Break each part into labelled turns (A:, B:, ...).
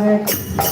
A: Hare Krishna,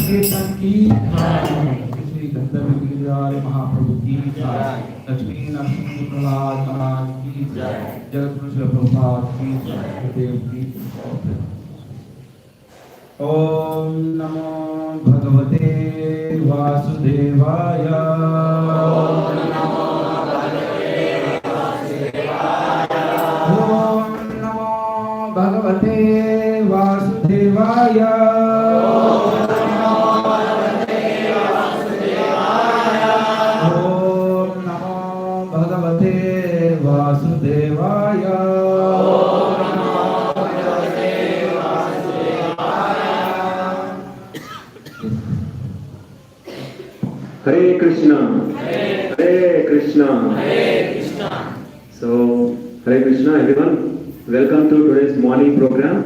A: संकीर्तन की श्री गंधर्व गिरिराज महाप्रभु की लक्ष्मी नरसिंह प्रहलाद महाराज की जगत प्रभुपाद की देव की। ओम नमो भगवते वासुदेवाय। ओम नमो भगवते वासुदेवाय।
B: Hare Krishna, Hare Krishna, Hare Krishna. So, Hare Krishna, everyone. Welcome to today's morning program.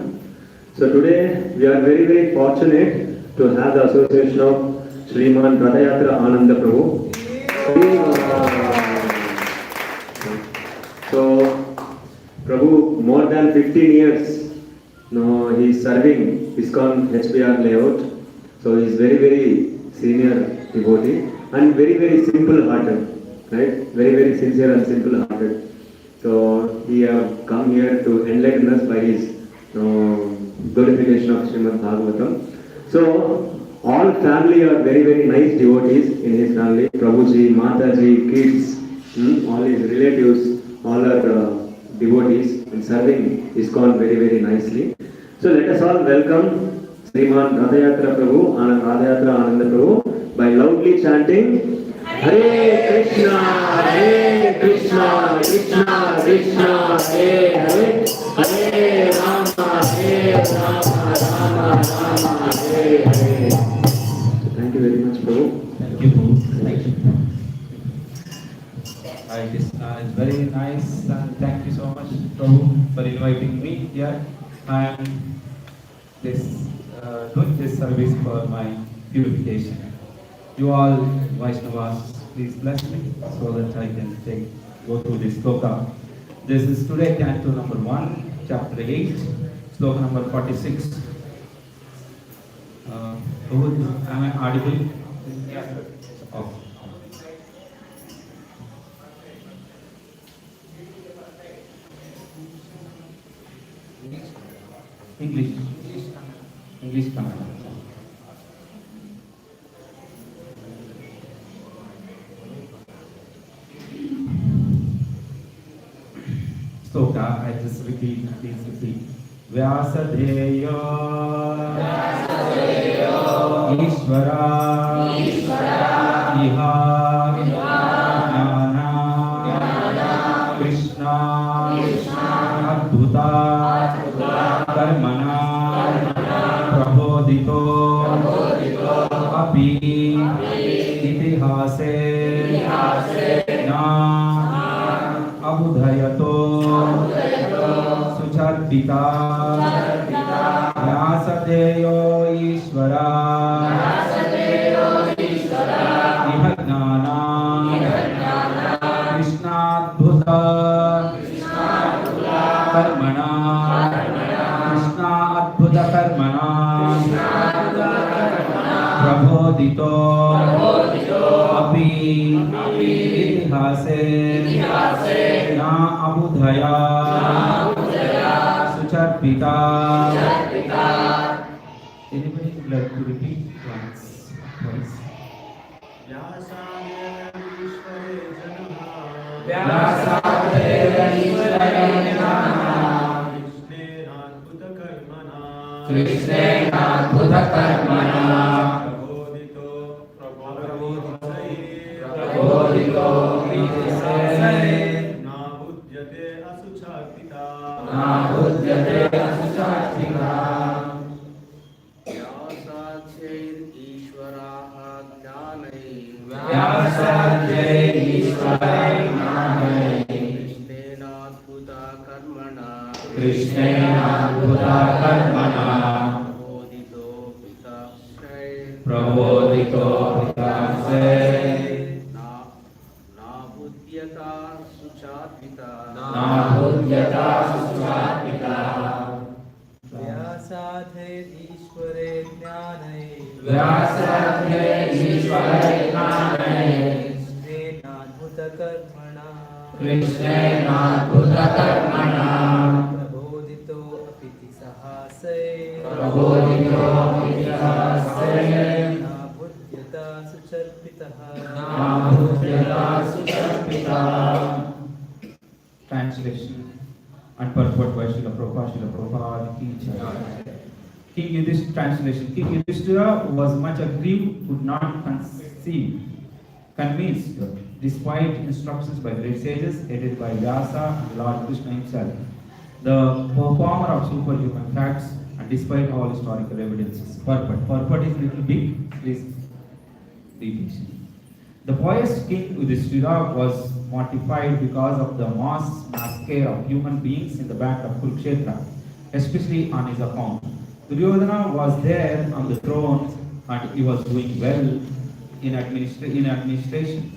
B: So today we are very, very fortunate to have the association of Srimad Rathayatra Anand Prabhu. So, Prabhu, more than 15 years, he is serving ISKCON HBR layout. So he is very, very senior devotee and very, very simple hearted, right? Very, very sincere and simple hearted. So he have come here to enlighten us by his glorification of Srimad Bhagavatam. So all family are very, very nice devotees in his family. Prabhuji, Mataji, kids, all his relatives, all are devotees and serving ISKCON very, very nicely. So let us all welcome Srimad Rathayatra Prabhu and Rathayatra Ananda Prabhu by loudly chanting Hare Krishna, Hare Krishna, Krishna Krishna, Hare Hare, Hare Rama, Hare Rama, Rama Rama, Hare Hare. Thank you very much, Prabhu.
A: Thank you, Prabhu. Thank you. Hare Krishna. It's very nice and thank you so much, Prabhu, for inviting me here. I am doing this service for my purification. You all Vaishnavas, please bless me so that I can go through this sloka. This is today Canto number 1, chapter 8, sloka number 46. Am I audible? Yes. Okay. English Kannada. Sloka, I just repeat, please repeat. Vyasadheyo Ishvara Iha Jnana Krishna Adbhuta Karmana Prabodhito Api Itihase Na Abudhayato Sucharpita Vyasadeyo Ishvara Ihagnana Krishnadbhuta Karmana Krishna Adbhuta Karmana Prabodhito Api Itihase Na Abudhaya Sucharpita. Anybody would like to repeat once? Twice. Krishnena Bhuta Karmana Prabodhito Na Buddhyate Asucharpita. Vyasadhyay Ishwaray Jnanay Krishnena Bhuta Karmana Prabodhito Pitashay Na Buddhyata Sucharpita.
C: Vyasadhyay Ishwaray Jnanay
A: व्यासरथ्ये ईश्वरज्ञानये
C: कृष्णेनाद्भुतकर्मणा
A: कृष्णेनाद्भुतकर्मणा
C: प्रबोधितो अपि सहासे नाबुध्यता सुचर्पितः
A: Translation and purport by Srila Prabhupada ki jai. King Yudhishthira translation. King Yudhishthira was much aggrieved, could not convinced, despite instructions by great sages, headed by Vyasa and Lord Krishna himself, the performer of superhuman facts, and despite all historical evidences. Purport is little big, please be patient. The pious King Yudhishthira was mortified because of the mass massacre of human beings in the battle of Kurukshetra, especially on his account. Duryodhana was there on the throne and he was doing well in administration.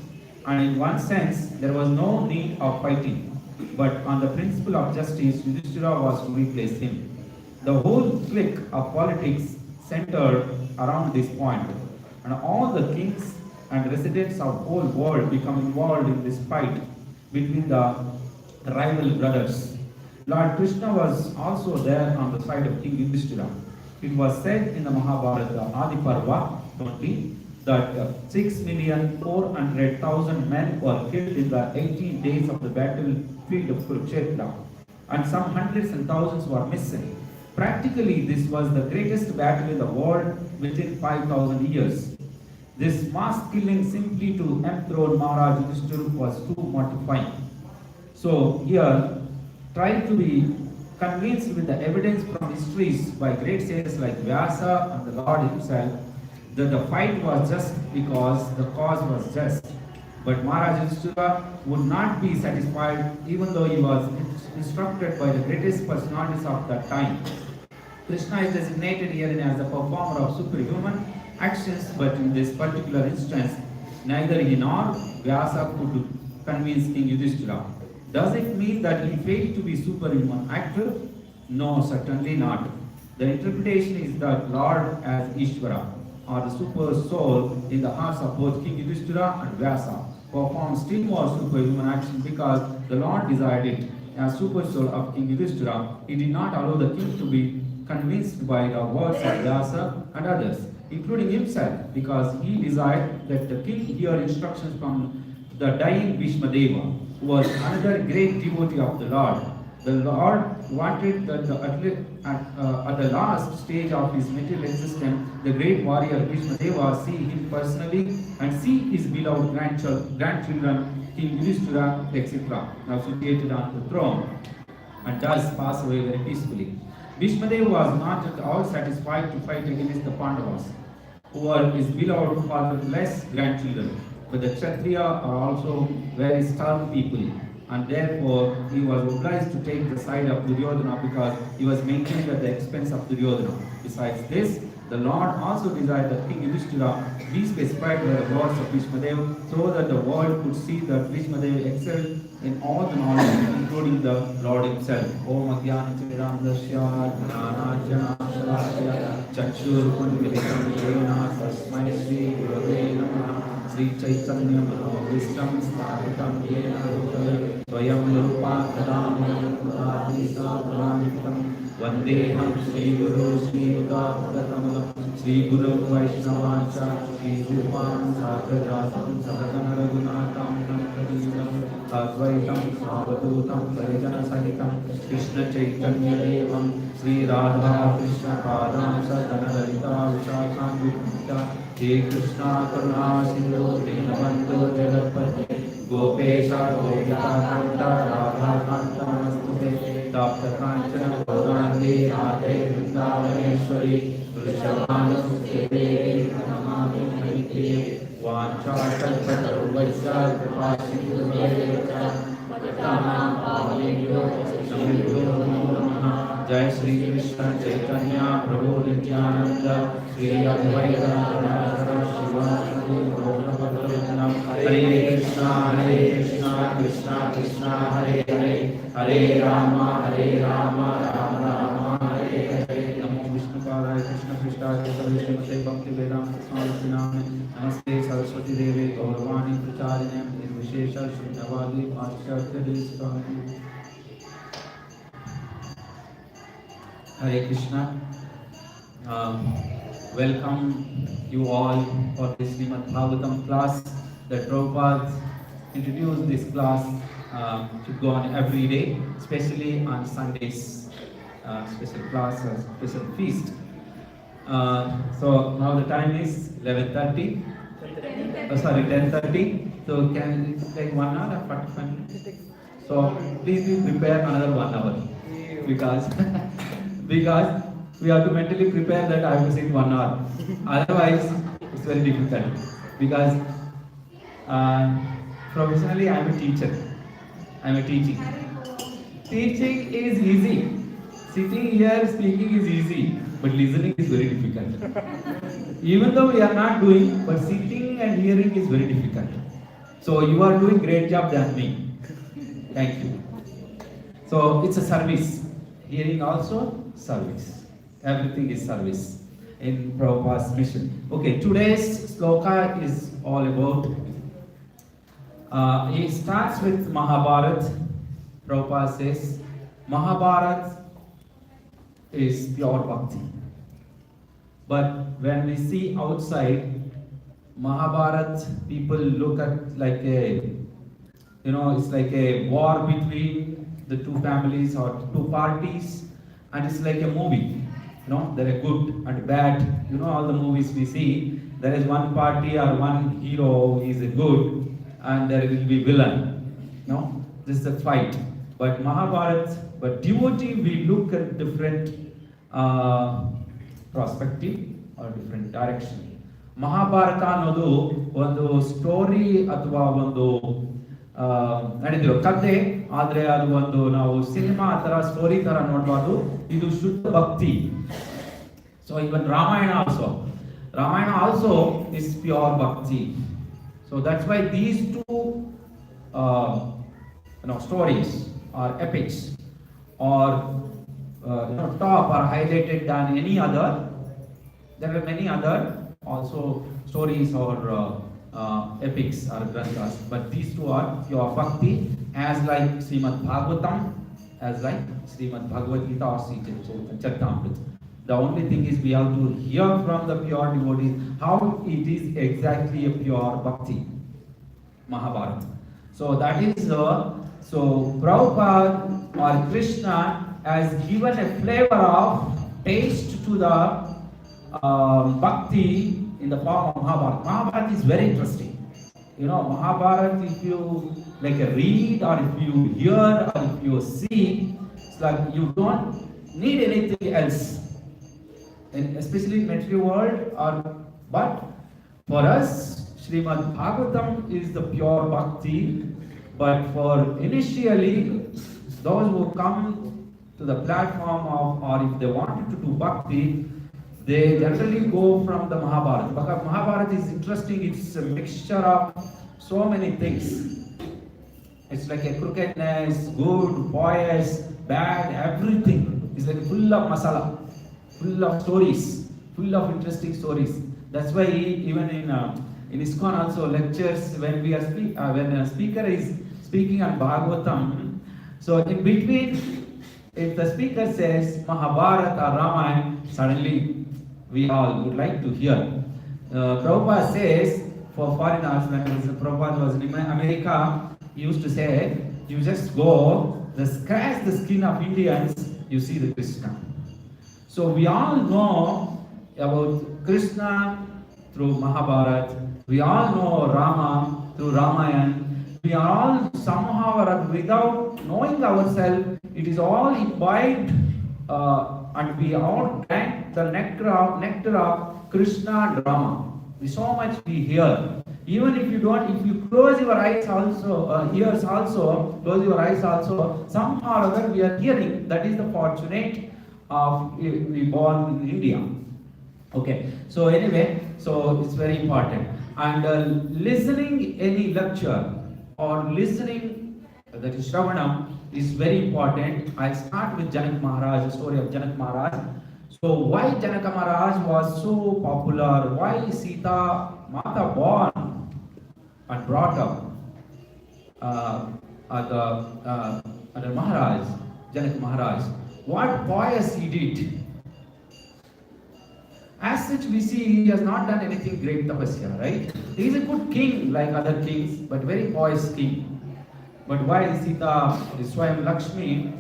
A: And in one sense, there was no need of fighting. But on the principle of justice, Yudhishthira was to replace him. The whole clique of politics centered around this point, and all the kings and residents of the whole world become involved in this fight between the rival brothers. Lord Krishna was also there on the side of King Yudhishthira. It was said in the Mahabharata Adi Parva 20 that 6,400,000 men were killed in the 18 days of the battlefield of Kurukshetra, and some hundreds and thousands were missing. Practically, this was the greatest battle in the world within 5,000 years. This mass killing simply to enthrone Maharaj Yudhishthira was too mortifying. So here, try to be convinced with the evidence from histories by great sages like Vyasa and the Lord himself that the fight was just because the cause was just. But Maharaj Yudhishthira would not be satisfied even though he was instructed by the greatest personalities of that time. Krishna is designated herein as the performer of superhuman actions, but in this particular instance, neither he nor Vyasa could convince King Yudhishthira. Does it mean that he failed to be superhuman actor? No, certainly not. The interpretation is that Lord as Ishvara, or the super soul in the hearts of both King Yudhishthira and Vyasa, performed still more superhuman action because the Lord desired it. As super soul of King Yudhishthira, he did not allow the king to be convinced by the words of Vyasa and others, including himself, because he desired that the king hear instructions from the dying Bhishmadeva, who was another great devotee of the Lord. The Lord wanted that at the last stage of his material existence, the great warrior Bhishmadeva see him personally and see his beloved grandchildren, King Yudhishthira, etc., now situated on the throne, and thus pass away very peacefully. Bhishmadeva was not at all satisfied to fight against the Pandavas, who were his beloved fatherless grandchildren. But the Kshatriya are also very stern people, and therefore he was obliged to take the side of Duryodhana because he was maintained at the expense of Duryodhana. Besides this, the Lord also desired that King Yudhishthira be specified by the words of Bhishmadeva so that the world could see that Bhishmadeva excelled in all the knowledge, including the Lord himself. Om Agyanatiramdasya Jnanajnanashalakya Chakshurunmilitam Yena Tasmai Shri Gurave Namaha Sri Chaitanya Mahavishtam Sthapitam Yena Rupale Swayam Rupa Kadamyam Pradisa Pranamitam Vandeham Shri Guru Shri Gurukamalam Shri Guru Vaishnavacha Shri Rupan Sagrajatam Sadhana Raghunatam Namkadiyam Advaitam Savadutam Parijana Sahitam Krishna Chaitanya Devam Shri Radha Krishna Padam Sadhana Lalita Vishakam Vipita He Krishna Karuna Sindhu Dinabandhu Jagatpate Gopesha Gopika Kanta Radha Kanta Namastute Tapta Kanchana Gaurandi Radhe Vrindavaneshwari Vrishabhanusutte Devi Pranamami Harikriye Vanchakalpataruvasya Kripasindhumevecha Patatamam Pavanebhyo Vaishnavebhyo Namo Namaha Jai Shri Krishna Chaitanya Prabhu Nityananda Shri Advaita Gadadhara Shivasati Gaurabhaktavinam Hare Krishna Krishna Krishna Hare Hare Hare Rama Rama Rama Hare Hare Namo Vishnu Padaya Krishna Krishna Acharya Sarveshmate Bhakti Vedanta Swami Name Namaste Saraswati Devi Gauravani Pracharine Nirvishesha Shunyavadi Acharya Swami. Hare Krishna. Welcome you all for this Srimad Bhagavatam class that Prabhupada introduced this class to go on every day, especially on Sundays, special class or special feast. So now the time is 11:30. Sorry, 10:30. So can it take 1 hour or 45 minutes? So please be prepared another 1 hour because because we have to mentally prepare that I have to sit 1 hour. Otherwise, it's very difficult because professionally I am a teacher. I am a teaching. Teaching is easy. Sitting here speaking is easy, but listening is very difficult. Even though we are not doing, but sitting and hearing is very difficult. So you are doing great job than me. Thank you. So it's a service. Hearing also service. Everything is service in Prabhupada's mission. Okay, today's sloka is all about. It starts with Mahabharata. Prabhupada says, Mahabharata is pure bhakti. But when we see outside, Mahabharata, people look at like a, it's like a war between the two families or two parties, and it's like a movie. There are good and bad. All the movies we see, there is one party or one hero who is a good, and there will be villain. This is a fight. But Mahabharata, but devotee, we look at different perspective or different direction. Mahabharata ಅನ್ನೋದು ಒಂದು story ಅಥವಾ ಒಂದು ನಡೆದಿರೋ ಕಥೆ, ಆದ್ರೆ ಅದು ಒಂದು ನಾವು cinema ತರ ಸ್ಟೋರಿ ತರ ನೋಡಬಾರ್ದು. ಇದು ಶುದ್ಧ ಭಕ್ತಿ. So even Ramayana also is pure bhakti. So that's why these two stories or epics or top are highlighted than any other. There are many other also stories or epics or granthas, but these two are pure bhakti, as like Srimad Bhagavatam, as like Srimad Bhagavad Gita or Charitamrita. The only thing is we have to hear from the pure devotees how it is exactly a pure bhakti, Mahabharata. So that is so Prabhupada or Krishna has given a flavor of taste to the bhakti in the form of Mahabharata. Mahabharata is very interesting. Mahabharata, if you like read or if you hear or if you see, it's like you don't need anything else, and especially in material world. But for us, Srimad Bhagavatam is the pure bhakti. But for initially, those who come to the platform of, or if they wanted to do bhakti, they generally go from the Mahabharata. Because Mahabharata is interesting, it's a mixture of so many things. It's like a crookedness, good, pious, bad, everything. It's like full of masala, full of stories, full of interesting stories. That's why even in ISKCON also lectures, when when a speaker is speaking on Bhagavatam, so in between, if the speaker says Mahabharata or Ramayana, suddenly we all would like to hear. Prabhupada says, for foreigners, when Prabhupada was in America, he used to say, you just go, scratch the skin of Indians, you see the Krishna. So we all know about Krishna through Mahabharata. We all know Rama through Ramayana. We are all somehow or other, without knowing ourselves, it is all imbibed and we all drank the nectar of Krishna and Rama. So much we hear. Even if you close your eyes also, ears also, close your eyes also, somehow or other we are hearing. That is the fortunate of we born in India. Okay, so anyway, so it's very important. And listening any lecture or listening, that is Shravanam, is very important. I'll start with Janak Maharaj, the story of Janak Maharaj. So why Janaka Maharaj was so popular? Why Sita Mata born and brought up at the Maharaj, Janaka Maharaj? What pious he did? As such, we see he has not done anything great tapasya, right? He is a good king like other kings, but very pious king. But why Sita, Swayam Lakshmi,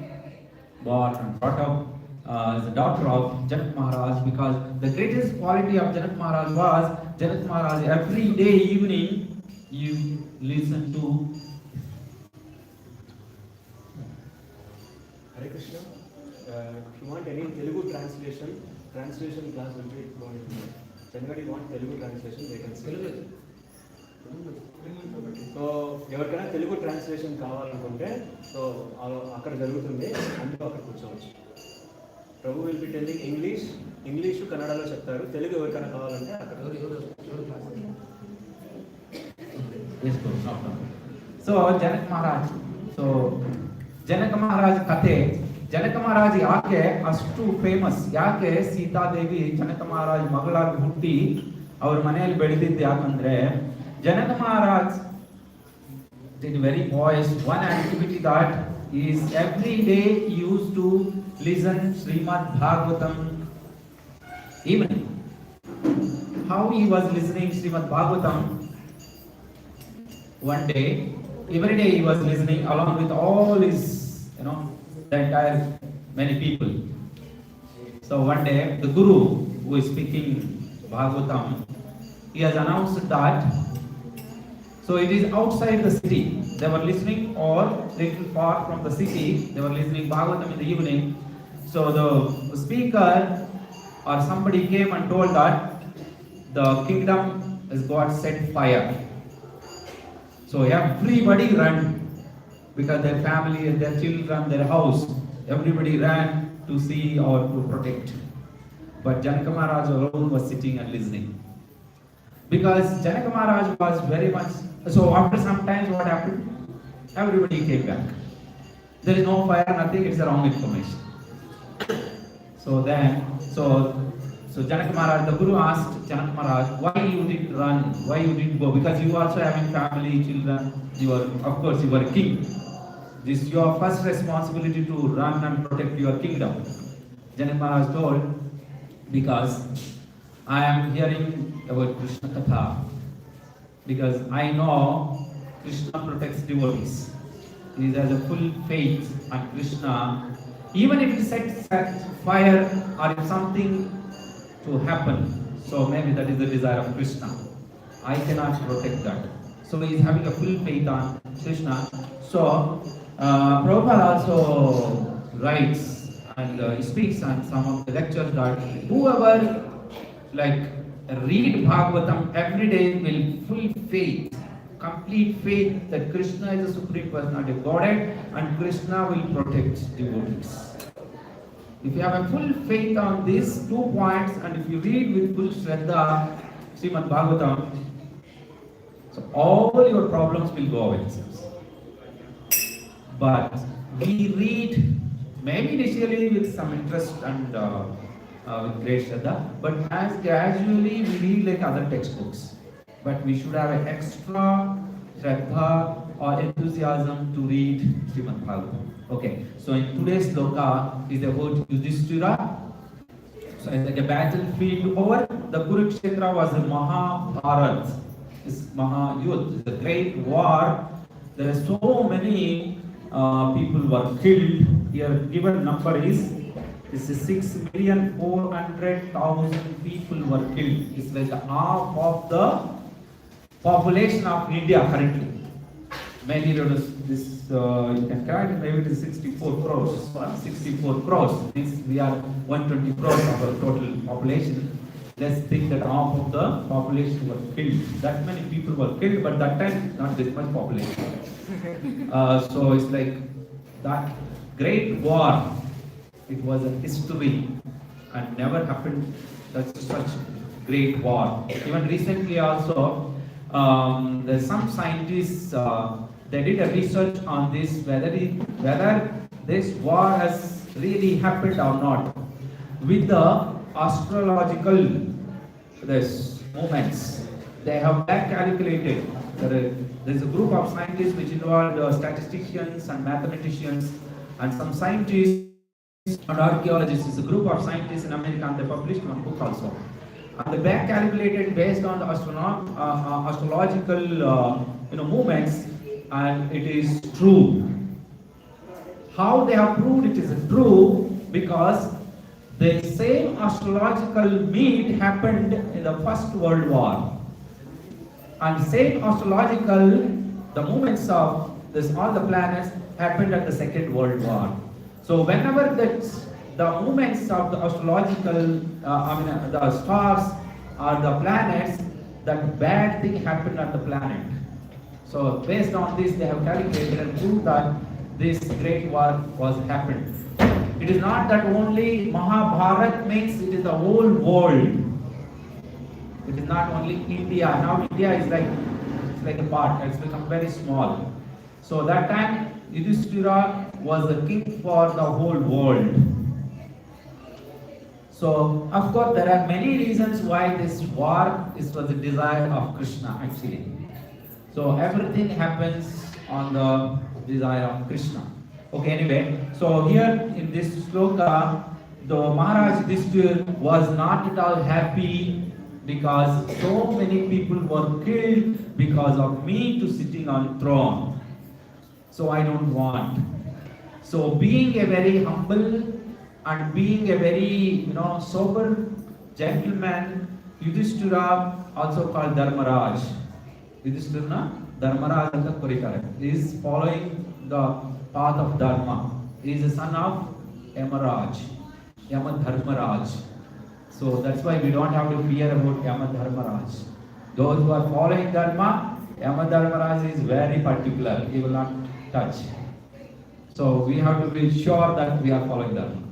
A: born and brought up as the daughter of Janak Maharaj? Because the greatest quality of Janak Maharaj was Janak Maharaj every day evening you listen to
B: Hare Krishna. If you want any Telugu translation class will be provided. If anybody want Telugu translation, they can say. So ఎవరికైనా Telugu translation కావాలనుకుంటే so అక్కడ జరుగుతుంది, అందులో అక్కడ కూర్చోవచ్చు. ప్రభు will be telling English కన్నడలో చెప్తారు. తెలుగు ఎవరికైనా కావాలంటే అక్కడ.
A: సో ಜನಕ ಮಹಾರಾಜ್ ಕಥೆ, ಜನಕ ಮಹಾರಾಜ್ ಯಾಕೆ ಅಷ್ಟು ಫೇಮಸ್? ಯಾಕೆ ಸೀತಾದೇವಿ ಜನಕ ಮಹಾರಾಜ್ ಮಗಳಾಗಿ ಹುಟ್ಟಿ ಅವ್ರ ಮನೆಯಲ್ಲಿ ಬೆಳೆದಿದ್ದು ಯಾಕಂದ್ರೆ ಜನಕ Maharaj did very boys one activity that is every day he used to listen Srimad Bhagavatam evening. How he was listening Srimad Bhagavatam? One day, every day he was listening along with all his, the entire many people. So one day, the Guru who is speaking Bhagavatam, he has announced that. So it is outside the city. They were listening or little far from the city. They were listening Bhagavatam in the evening. So the speaker or somebody came and told that the kingdom has got set fire. So everybody ran because their family, their children, their house, everybody ran to see or to protect. But Janaka Maharaj alone was sitting and listening. Because Janaka Maharaj was very much. So after some time, what happened? Everybody came back. There is no fire, nothing. It's the wrong information. So Janaka Maharaj, the Guru asked Janaka Maharaj, why you didn't run? Why you didn't go? Because you also having family, children. Of course, you are a king. This is your first responsibility to run and protect your kingdom. Janaka Maharaj told, because I am hearing about Krishna Katha. Because I know Krishna protects devotees. He has a full faith on Krishna. Even if he sets fire or if something to happen, so maybe that is the desire of Krishna. I cannot protect that. So he is having a full faith on Krishna. So Prabhupada also writes and he speaks on some of the lectures that whoever read Bhagavatam every day will full faith, complete faith that Krishna is the Supreme Personality of Godhead and Krishna will protect devotees. If you have a full faith on these 2 points and if you read with full Shraddha Srimad Bhagavatam, so all your problems will go away. But we read maybe initially with some interest and with great Shraddha, but as gradually we read like other textbooks. But we should have an extra Shraddha or enthusiasm to read Srimad Bhagavatam. Okay, so in today's sloka is the word Yudhishthira. So it's like a battlefield over. The Kurukshetra was a Mahabharat. This Mahayudh is a great war. There are so many people were killed. Here given number is 6,400,000 people were killed. It's like half of the population of India currently. Maybe this you can calculate, maybe it is 64 crores. 64 crores. We are 120 crores of our total population. Let's think that half of the population were killed. That many people were killed, but that time not this much population. So it's like that great war. It was a history and never happened such great war. Even recently also, there's some scientists, they did a research on this, whether this war has really happened or not. with the astrological this movements. They have back calculated. There is a group of scientists which involved statisticians and mathematicians and some scientists and archaeologists. It's a group of scientists in America, and they published one book also. And they back calculated based on the astrological movements, and it is true. How they have proved it is true? Because the same astrological meet happened in the First World War. And same astrological, the movements of all the planets happened at the Second World War. So whenever the movements of the astrological, the stars or the planets, that bad thing happened at the planet. So based on this, they have calculated and proved that this great war was happened. It is not that only Mahabharat means it is the whole world. It is not only India. Now India is like a part. It's become very small. So that time Yudhishthira was the king for the whole world. So of course there are many reasons why this war was the desire of Krishna actually. So everything happens on the desire of Krishna. Okay, anyway, so here in this sloka, the Maharaj Yudhishthira was not at all happy because so many people were killed because of me to sitting on throne. So I don't want. So being a very humble and being a very sober gentleman, Yudhishthira, also called Dharmaraj. Yudhishthira, Dharmaraj anta korikare. He is following the path of Dharma. He is a son of Yamaraj, Yamadharmaraj. So that's why we don't have to fear about Yamadharmaraj. Those who are following Dharma, Yamadharmaraj is very particular. He will not touch. So we have to be sure that we are following Dharma.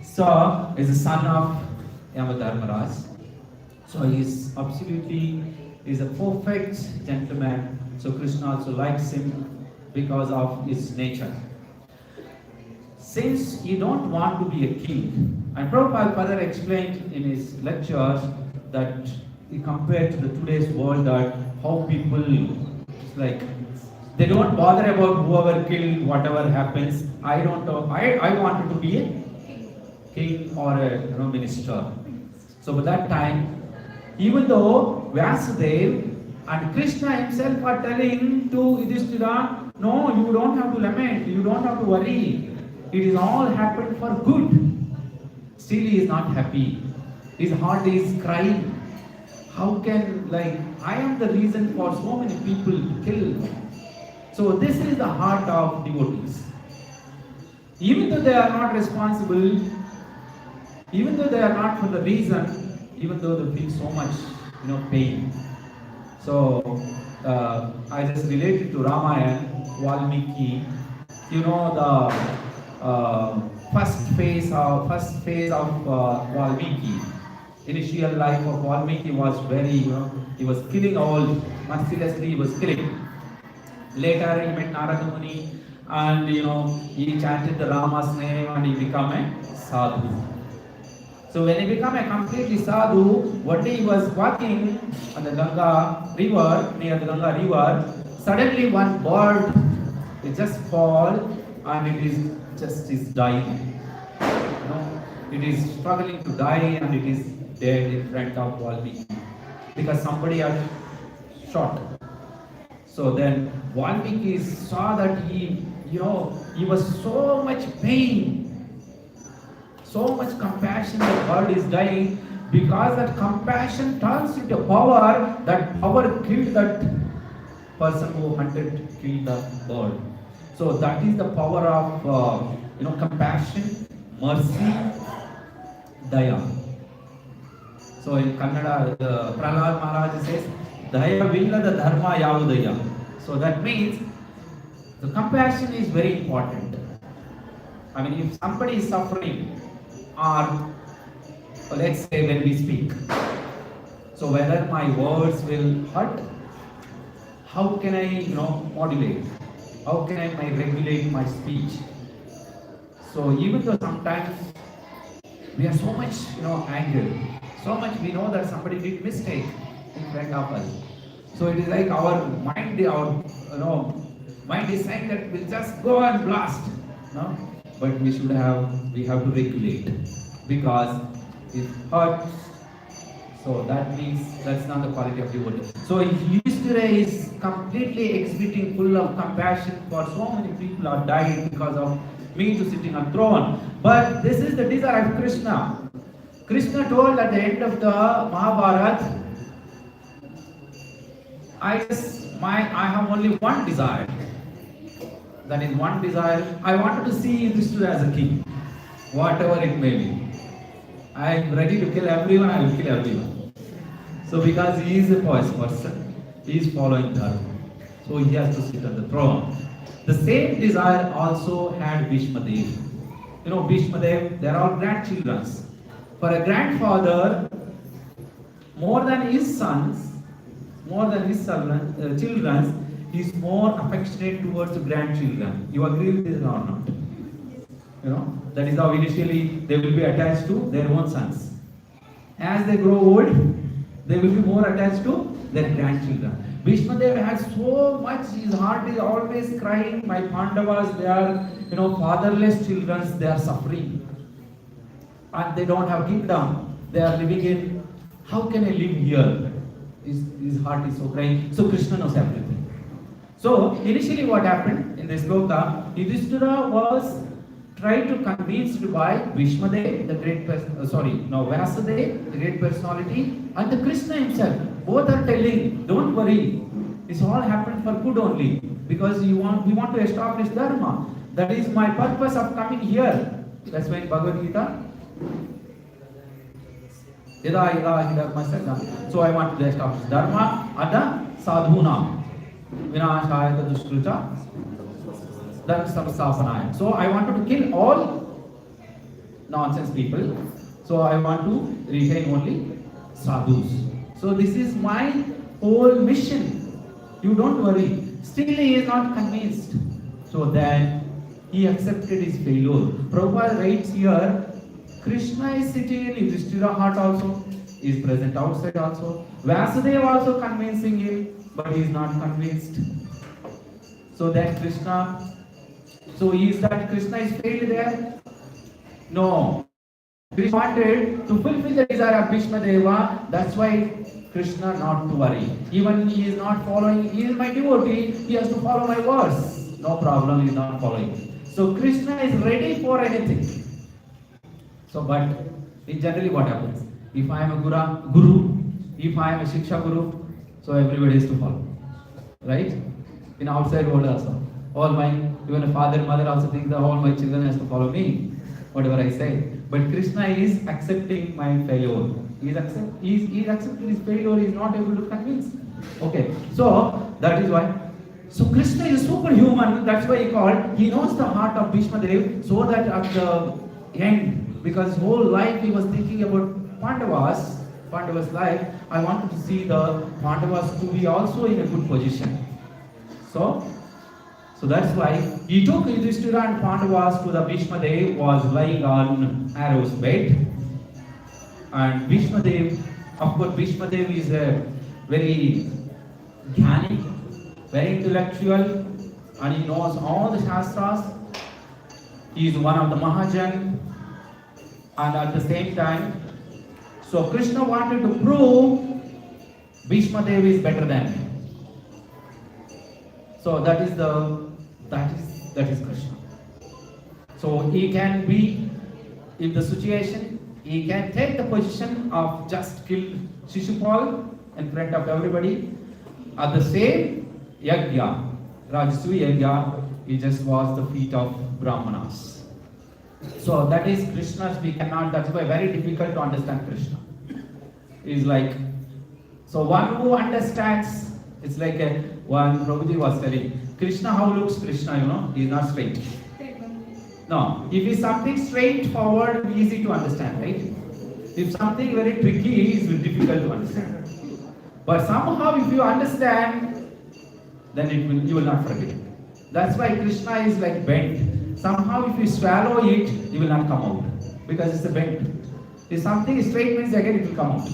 A: So is a son of Yamadharmaraj. So he is absolutely a perfect gentleman. So Krishna also likes him because of his nature. Since you don't want to be a king, and Prabhupada further explained in his lectures that he compared to the today's world that how people they don't bother about whoever killed, whatever happens. I don't know. I wanted to be a king or a minister. So by that time, even though Vasudev and Krishna himself are telling to Yudhishthira, no, you don't have to lament, you don't have to worry. It is all happened for good. Still he is not happy. His heart is crying. How can, I am the reason for so many people killed. So this is the heart of devotees. Even though they are not responsible, even though they are not for the reason, even though they feel so much, pain. So I just related to Ramayana, Valmiki. The first phase of Valmiki. Initial life of Valmiki was very, he was killing all, mercilessly he was killing. Later he met Narada Muni and he chanted the Rama's name and he became a sadhu. So when he became a completely sadhu, one day he was walking on the Ganga river, near the Ganga river, suddenly one bird, it just fall and it is dying. It is struggling to die and it is dead in front of Valmiki because somebody had shot. So then Valmiki saw that he was so much pain, so much compassion, the bird is dying. Because that compassion turns into power, that power killed that person who killed the bird. So that is the power of compassion, mercy, daya. So in Kannada, Prahlad Maharaj says, Daya villada dharma yavudaya. So that means the compassion is very important. If somebody is suffering, or let's say when we speak, so whether my words will hurt, how can I modulate? How can I regulate my speech? So even though sometimes We are so much, angry. So much we know that somebody did mistake in front of us. So it is like our mind is saying that we'll just go and blast. No? But we have to regulate because it hurts. So that means that's not the quality of devotee. So Yudhishthira is completely exhibiting full of compassion for so many people are dying because of me to sitting on throne. But this is the desire of Krishna. Krishna told at the end of the Mahabharata, I have only one desire. That is one desire. I wanted to see Yudhishthira as a king, whatever it may be. I am ready to kill everyone, I will kill everyone. So because he is a pious person, he is following Dharma. So he has to sit on the throne. The same desire also had Bhishma Dev. Bhishma Dev, they are all grandchildren. For a grandfather, more than his children, he is more affectionate towards the grandchildren. You agree with this or not? That is how initially they will be attached to their own sons. As they grow old, they will be more attached to their grandchildren. Bhishma Dev has so much, his heart is always crying, my Pandavas, they are, fatherless children, they are suffering. And they don't have kingdom. They are living in, how can I live here? His heart is so crying. So Krishna knows everything. So initially what happened in this sloka, Yudhishthira was tried to convince by Bhishma Dev, the great Vyasadeva, the great personality, and the Krishna himself. Both are telling, don't worry, this all happened for good only, because we want to establish Dharma. That is my purpose of coming here. That's why in Bhagavad Gita, so I want to establish Dharma, Ada Sadhuna, Vinashaya Dushkrita, So I wanted to kill all nonsense people. So I want to retain only sadhus. So this is my whole mission. You don't worry. Still he is not convinced. So then he accepted his failure. Prabhupada writes here, Krishna is sitting in Yudhishthira heart also. He is present outside also. Vyasadeva also convincing him, but he is not convinced. So then Krishna, is that Krishna is failed there? No. Krishna wanted to fulfill the desire of Bhishma Deva. That's why Krishna not to worry. Even he is not following, he is my devotee, he has to follow my words. No problem, he is not following. So Krishna is ready for anything. So but in generally what happens? If I am a guru, if I am a Shiksha Guru, so everybody is to follow. Right? In outside world also. Even a father, mother also think that all my children has to follow me, whatever I say. But Krishna is accepting my failure. He is accepting his failure, he is not able to convince. Okay, so that is why. So Krishna is superhuman, that's why he knows the heart of Bhishma Dev, so that at the end, because his whole life he was thinking about Pandavas' life, I wanted to see the Pandavas to be also in a good position. So that's why he took Yudhishthira and Pandavas to the Bhishma Dev was lying on arrow's bed. And Bhishma Dev, of course Bhishma Dev is a very jnani, very intellectual, and he knows all the Shastras. He is one of the Mahajan, and at the same time, so Krishna wanted to prove Bhishma Dev is better than him. So that is Krishna. So he can be in the situation, he can take the position of just kill Shishupal in front of everybody. At the same yajna, Rajasui yajna, he just washed the feet of Brahmanas. So that is Krishna's, that's why very difficult to understand Krishna. Is like, so one who understands, it's like one Prabhuji was telling, Krishna, how looks Krishna, he is not straight. No, if it's something straightforward, easy to understand, right? If something very tricky, it's difficult to understand. But somehow if you understand, then you will not forget. That's why Krishna is like bent. Somehow if you swallow it, you will not come out. Because it's a bent. If something is straight means again it will come out.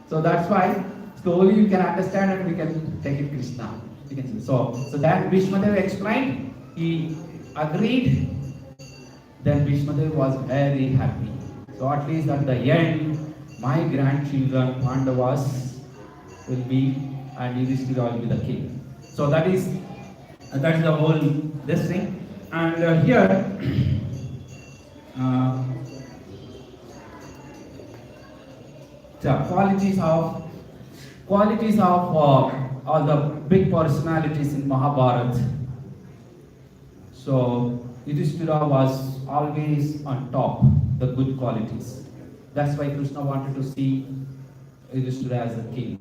A: So that's why slowly you can understand and we can take it Krishna. You can see. So that Bhishmadev explained, he agreed, then Bhishmadev was very happy. So at least at the end, my grandchildren Pandavas will be and Yudhishthira will be the king. So that is the whole this thing. And here the qualities of all the big personalities in Mahabharata. So Yudhishthira was always on top, the good qualities. That's why Krishna wanted to see Yudhishthira as a king.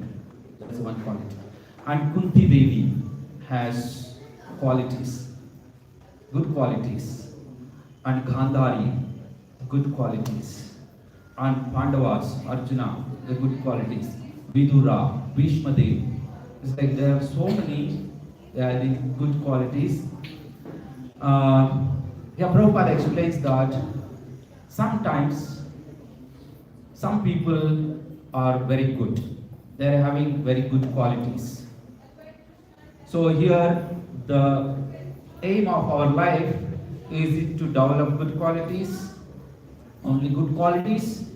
A: That's one quality. And Kunti Devi has qualities, good qualities. And Gandhari, good qualities. And Pandavas, Arjuna, the good qualities. Vidura, Bhishma Dev. It's like there are so many the good qualities. Prabhupada explains that sometimes some people are very good. They are having very good qualities. So here the aim of our life is it to develop good qualities, only good qualities.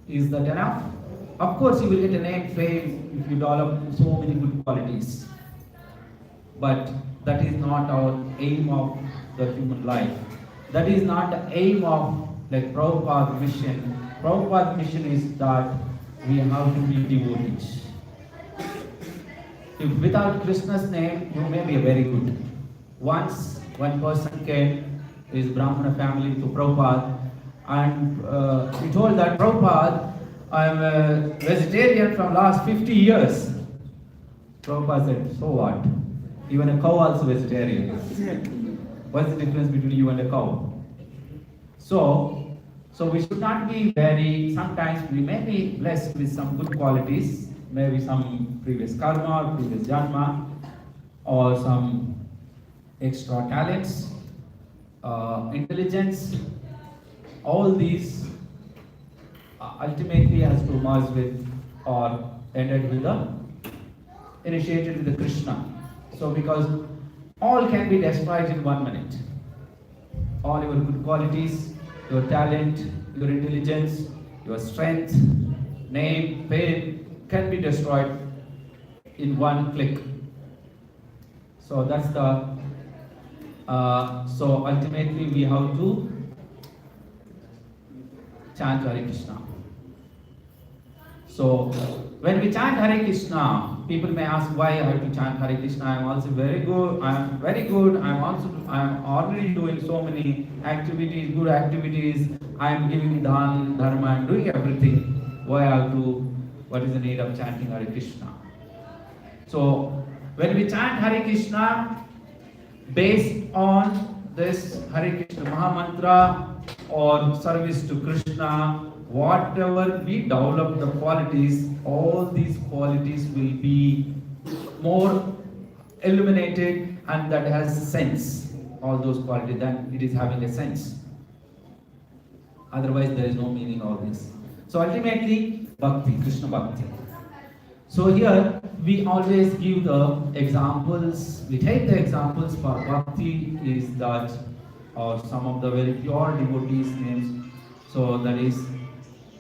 A: Is that enough? Of course you will get a name, fame if you develop so many good qualities. But that is not our aim of the human life. That is not the aim of like Prabhupada's mission. Prabhupada's mission is that we have to be devotees. If without Krishna's name, you may be very good. Once one person came, his Brahmana family to Prabhupada, and he told that Prabhupada, I am a vegetarian from last 50 years. Prabhupada said, so what? Even a cow also vegetarian. What's the difference between you and a cow? So we should not be sometimes we may be blessed with some good qualities, maybe some previous karma, or previous janma, or some extra talents, intelligence. All these ultimately has to merge with or ended with initiated with the Krishna. So because all can be destroyed in 1 minute. All your good qualities, your talent, your intelligence, your strength, name, fame can be destroyed in one click. So that's the so ultimately we have to chant Hare Krishna. So when we chant Hare Krishna, people may ask why I have to chant Hare Krishna. I am also very good. I am very good. I am already doing so many activities, good activities. I am giving dhan, dharma, I am doing everything. Why I have to? What is the need of chanting Hare Krishna? So when we chant Hare Krishna, based on this Hare Krishna Mahamantra or service to Krishna, whatever we develop the qualities, all these qualities will be more illuminated, and that has sense. All those qualities, then it is having a sense. Otherwise there is no meaning of this. So ultimately bhakti, Krishna bhakti. So here we always give the examples. We take the examples for bhakti is that, or some of the very pure devotees names. So that is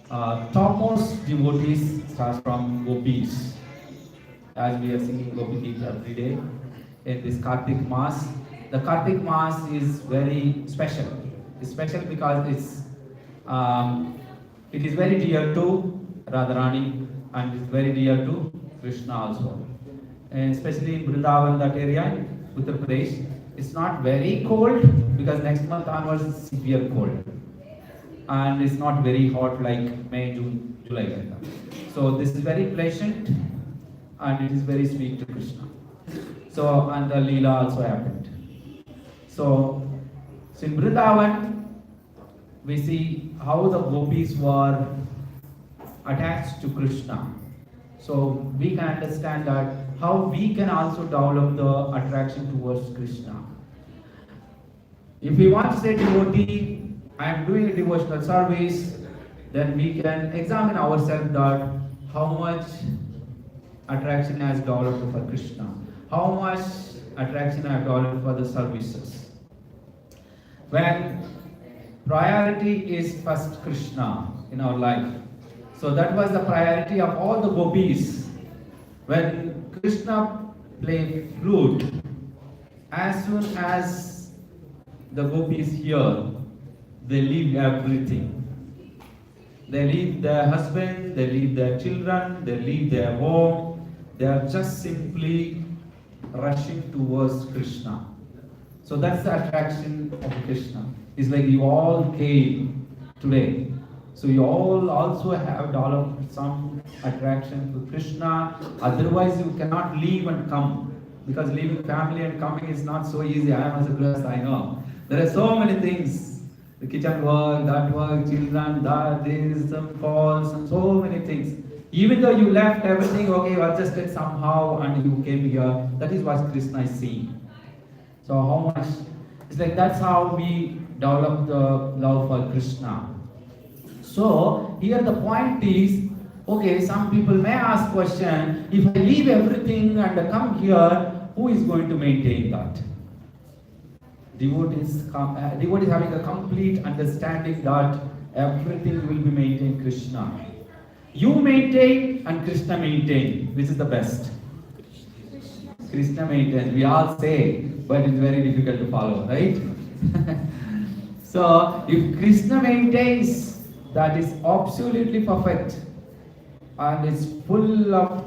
A: topmost devotees starts from gopis. As we are singing Gopi Geet every day in this Kartik Mass. The Kartik Mass is very special. It's special because it is very dear to Radharani and it's very dear to Krishna also. And especially in Vrindavan, that area in Uttar Pradesh, it's not very cold because next month onwards it's severe cold. And it's not very hot like May, June, July. So this is very pleasant and it is very sweet to Krishna. So, and the Leela also happened. So in Vrindavan, we see how the gopis were attached to Krishna. So we can understand that how we can also develop the attraction towards Krishna. If we want to say devotee, I am doing a devotional service, then we can examine ourselves that how much attraction has developed for Krishna, how much attraction has developed for the services. When priority is first Krishna in our life, so that was the priority of all the gopis. When Krishna played flute, as soon as the gopis hear, they leave everything. They leave their husband, they leave their children, they leave their home. They are just simply rushing towards Krishna. So that's the attraction of Krishna. It's like you all came today. So you all also have developed some attraction to Krishna. Otherwise you cannot leave and come. Because leaving family and coming is not so easy. I am as a blessed, I know. There are so many things. The kitchen work, children, that, this, some calls, and so many things. Even though you left everything, okay, you adjusted somehow and you came here, that is what Krishna is seeing. So how much, it's like that's how we develop the love for Krishna. So here the point is, okay, some people may ask question, if I leave everything and come here, who is going to maintain that? Devotees having a complete understanding that everything will be maintained Krishna. You maintain and Krishna maintain. Which is the best? Krishna maintains. We all say, but it's very difficult to follow, right? So, if Krishna maintains, that is absolutely perfect. And it's full of,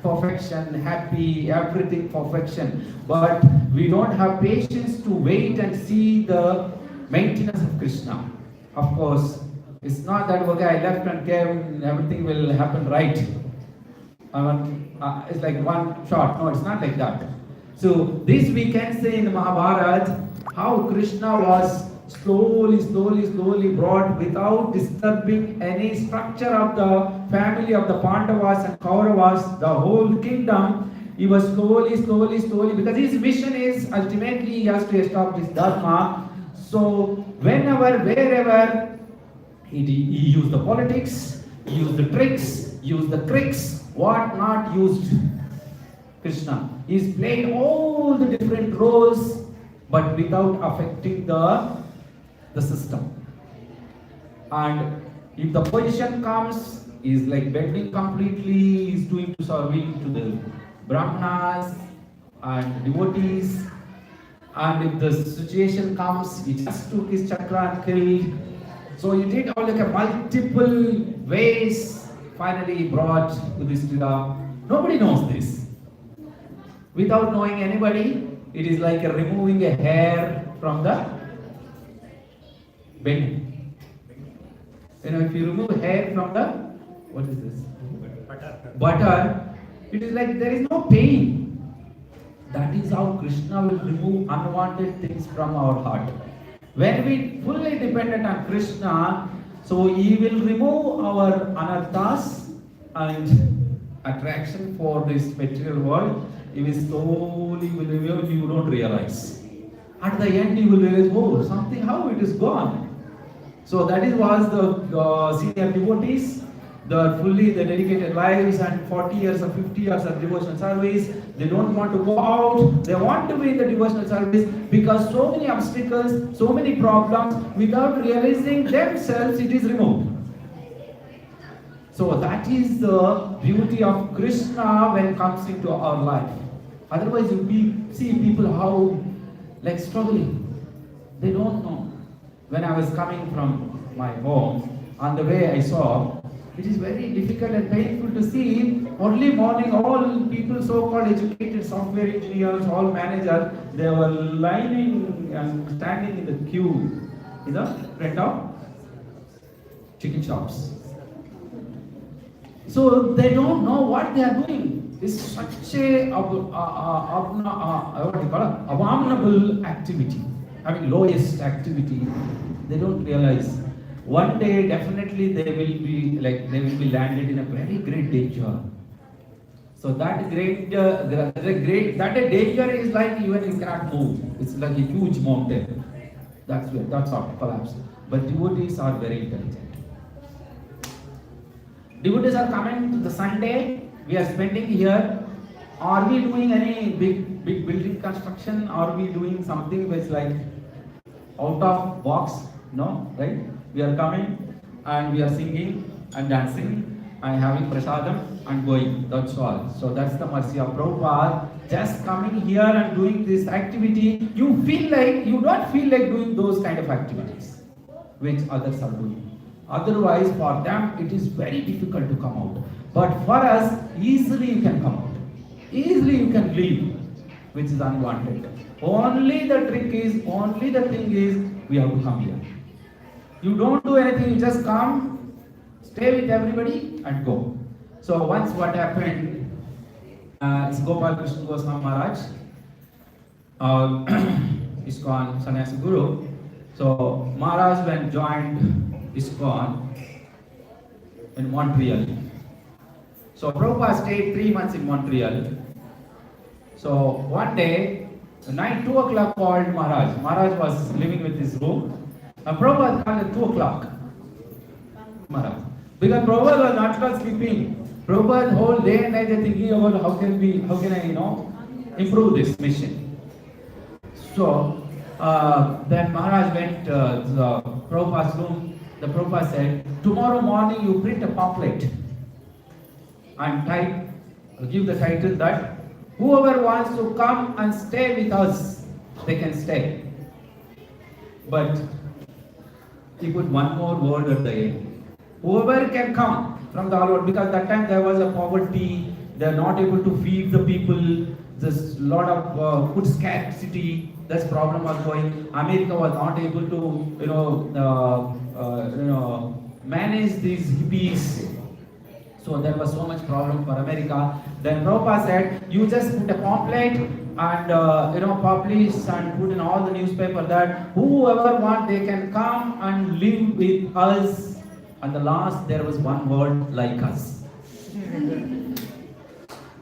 A: perfection, happy, everything perfection. But we don't have patience to wait and see the maintenance of Krishna. Of course, it's not that, okay, I left and came, everything will happen right. It's like one shot. No, it's not like that. So, this we can say in the Mahabharata, how Krishna was slowly brought without disturbing any structure of the family of the Pandavas and Kauravas, the whole kingdom. He was slowly, because his mission is ultimately he has to establish Dharma. So, whenever, wherever, he used the politics, he used the tricks, used the tricks, what not used Krishna. He's played all the different roles, but without affecting the system. And if the position comes, he's like bending completely, he's doing serving to the Brahmanas and devotees. And if the situation comes, he just took his chakra and killed. So he did all like a multiple ways. Finally he brought Yudhishthira. Nobody knows this. Without knowing anybody, it is like removing a hair from the belly. If you remove hair from the, what is this? Butter. It is like there is no pain. That is how Krishna will remove unwanted things from our heart. When we fully dependent on Krishna, so he will remove our anarthas and attraction for this material world. He will slowly remove, you don't realize. At the end you will realize, oh, something, how it is gone. So that is was the senior devotees, the dedicated lives and 40 years or 50 years of devotional service. They don't want to go out. They want to be in the devotional service because so many obstacles, so many problems, without realizing themselves, it is removed. So that is the beauty of Krishna when it comes into our life. Otherwise, you see people how like struggling. They don't know. When I was coming from my home, on the way I saw, it is very difficult and painful to see early morning all people so-called educated software engineers, all managers, they were lining and standing in the queue in the front of chicken shops. So they don't know what they are doing. It's such a abominable activity. Lowest activity. They don't realize. One day definitely they will be landed in a very great danger. So that danger is like even you cannot move. It's like a huge mountain. That's how it collapses. But devotees are very intelligent. Devotees are coming to the Sunday, we are spending here. Are we doing any big building construction? Are we doing something which like out of box? No, right? We are coming and we are singing and dancing and having prasadam and going. That's all. So that's the mercy of Prabhupada. Just coming here and doing this activity, you don't feel like doing those kind of activities which others are doing. Otherwise, for them, it is very difficult to come out. But for us, easily you can come out. Easily you can leave, which is unwanted. Only the thing is, we have to come here. You don't do anything, you just come, stay with everybody and go. So once what happened, is Gopal Krishna Goswami Maharaj, ISKCON Sannyasi Guru. So Maharaj when joined ISKCON in Montreal. So Prabhupada stayed 3 months in Montreal. So one day, night 2 o'clock called Maharaj. Maharaj was living with his room. And Prabhupada called at 2 o'clock. Maharaj. Because Prabhupada was not at all sleeping. Prabhupada whole day and night thinking about how can I improve this mission. So then Maharaj went to the Prabhupada's room. The Prabhupada said, tomorrow morning you print a pamphlet and give the title that whoever wants to come and stay with us, they can stay. But he put one more word at the end. Whoever can come from the world, because that time there was a poverty, they are not able to feed the people, there's a lot of food scarcity, this problem was going. America was not able to, manage these hippies. So there was so much problem for America. Then Prabhupada said, you just put a pamphlet and publish and put in all the newspaper that whoever want they can come and live with us. And the last there was one word, like us.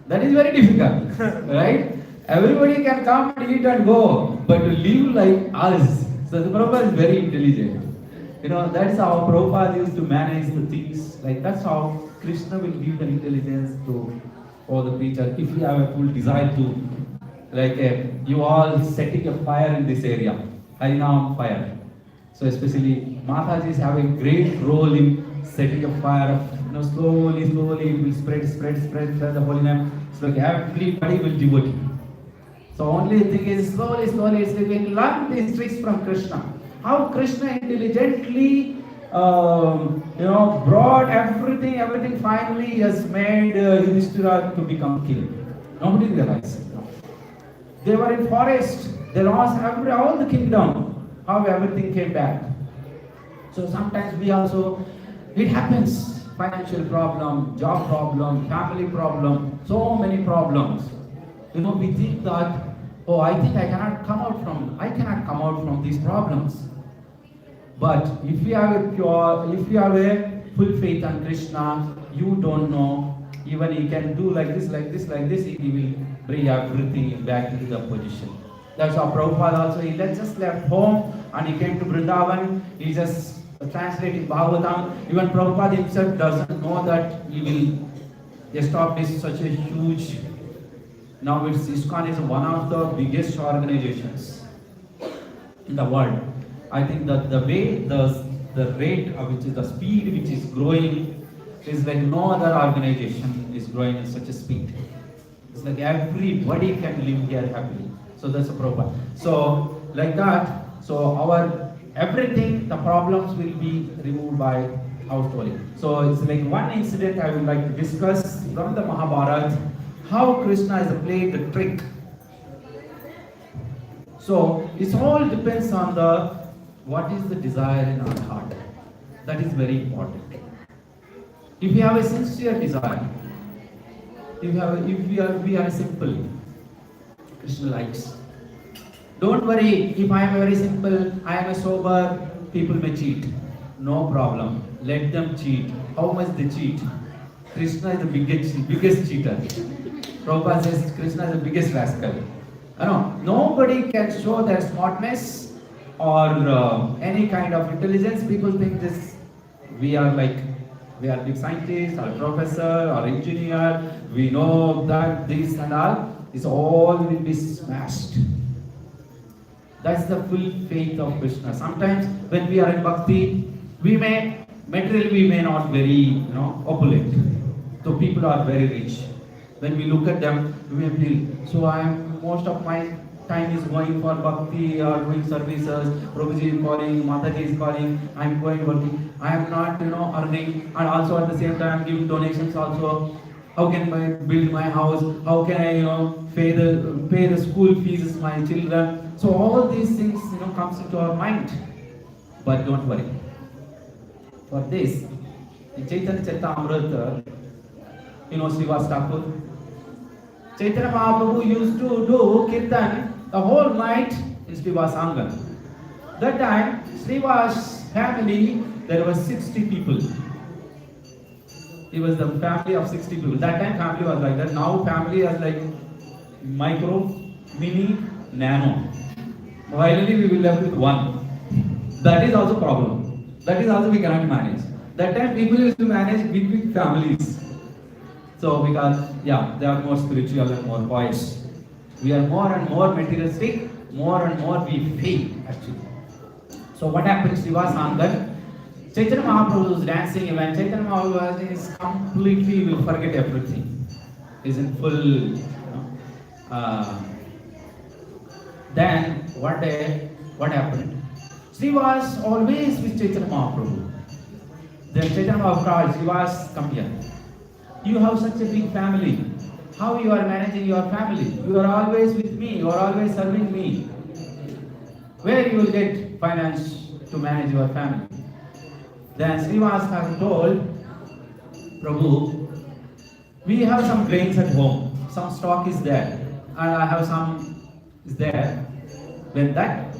A: That is very difficult, right? Everybody can come and eat and go, but to live like us. So the Prabhupada is very intelligent. That's how Prabhupada used to manage the things. Like that's how Krishna will give the intelligence to all the preacher. If you have a full desire to, you all setting a fire in this area, Harinam fire. So especially Mataji is having great role in setting a fire. Slowly it will spread the holy name. So everybody will devote it. So only thing is slowly it's like we learn these tricks from Krishna. How Krishna intelligently brought everything finally he has made Yudhishthira to become king. Nobody realized. They were in forest, they lost all the kingdom. How everything came back. So sometimes we also, it happens, financial problem, job problem, family problem, so many problems. We think that, I think I cannot come out from these problems. But if you have a full faith on Krishna, you don't know, even he can do like this, he will bring everything back into the position. That's how Prabhupada also, he just left home and he came to Vrindavan, he just translated Bhagavatam. Even Prabhupada himself doesn't know that he will establish such a huge, now ISKCON is one of the biggest organizations in the world. I think that the way, the rate of which is the speed which is growing is like no other organization is growing in such a speed. It's like everybody can live here happily. So that's a Prabhupada. So like that, so everything, the problems will be removed by our story. So it's like one incident I would like to discuss from the Mahabharata, how Krishna has played the trick. So it all depends on what is the desire in our heart. That is very important. If you have a sincere desire, if we are simple, Krishna likes. Don't worry, if I am very simple, I am a sober, people may cheat. No problem. Let them cheat. How much they cheat? Krishna is the biggest cheater. Prabhupada says Krishna is the biggest rascal. Nobody can show their smartness or any kind of intelligence. People think this, we are like We are big scientists, or professor, or engineer. We know that this and all. This all will be smashed. That's the full faith of Krishna. Sometimes when we are in bhakti, we may materially we may not very opulent. So people are very rich. When we look at them, we may feel. So I am most of my time is going for bhakti or doing services. Prabhuji is calling, Mataji is calling. I am going working. I am not earning, and also at the same time giving donations also. How can I build my house? How can I pay the school fees of my children? So all these things comes into our mind. But don't worry. For this, in Chaitanya Charitamrita, Srivas Thakur, Chaitanya Mahaprabhu used to do kirtan the whole night in Srivas Angan. That time, Srivas family, there were 60 people. It was the family of 60 people. That time family was like that. Now family is like micro, mini, nano. Finally we will left with one. That is also problem. That is also we cannot manage. That time people used to manage big families. So because they are more spiritual and more pious. We are more and more materialistic, more and more we fail actually. So what happened in Srivas Angan? Chaitanya Mahaprabhu was dancing, and when Chaitanya Mahaprabhu is completely will forget everything. Is in full. Then one day, what happened? Srivas always with Chaitanya Mahaprabhu. Then Chaitanya Mahaprabhu, Srivas, come here. You have such a big family. How you are managing your family? You are always with me. You are always serving me. Where you will get finance to manage your family? Then Srivas has told Prabhu, we have some grains at home, some stock is there, and I have some is there. When that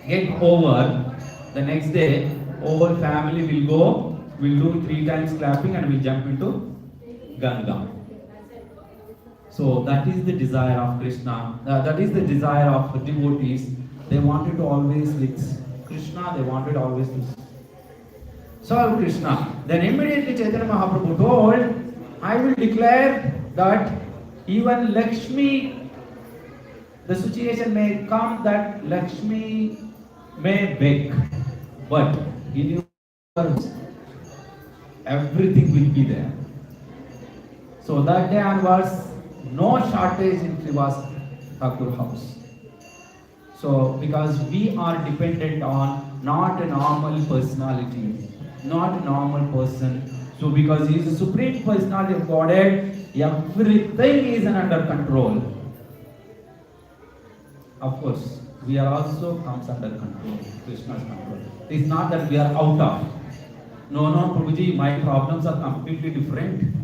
A: get over, the next day, whole family will go, will do 3 times clapping and will jump into Ganga. So that is the desire of Krishna, that is the desire of devotees. They wanted to always with Krishna, they wanted always to serve Krishna. Then immediately Chaitanya Mahaprabhu told, I will declare that even Lakshmi, the situation may come that Lakshmi may beg, but in your house, everything will be there. So that day onwards, no shortage in Srivas Thakur house. So because we are dependent on not a normal personality, not a normal person. So because he is the supreme personality of Godhead, everything is under control. Of course, we are also comes under control, Krishna's control. It is not that we are out of. No, Prabhuji, my problems are completely different.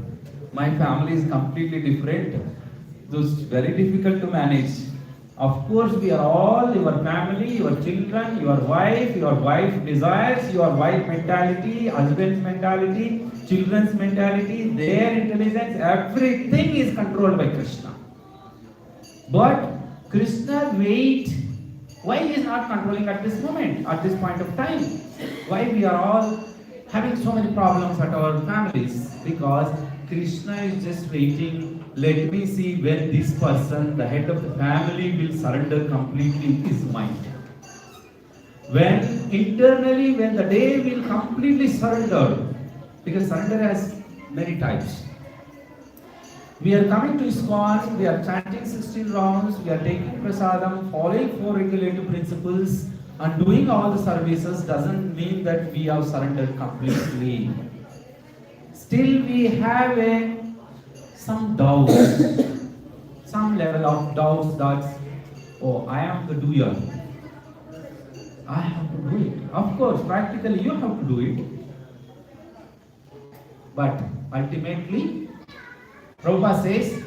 A: My family is completely different. So it's very difficult to manage. Of course, we are all your family, your children, your wife desires, your wife mentality, husband's mentality, children's mentality, their intelligence, everything is controlled by Krishna. But Krishna why he is not controlling at this moment, at this point of time? Why we are all having so many problems at our families? Because Krishna is just waiting. Let me see when this person, the head of the family, will surrender completely his mind. When internally, when the day will completely surrender, because surrender has many types. We are coming to ISKCON, we are chanting 16 rounds, we are taking prasadam, following 4 regulative principles, and doing all the services doesn't mean that we have surrendered completely. Still we have some doubts, some level of doubts that, I am the doer. I have to do it. Of course, practically you have to do it. But ultimately, Prabhupada says,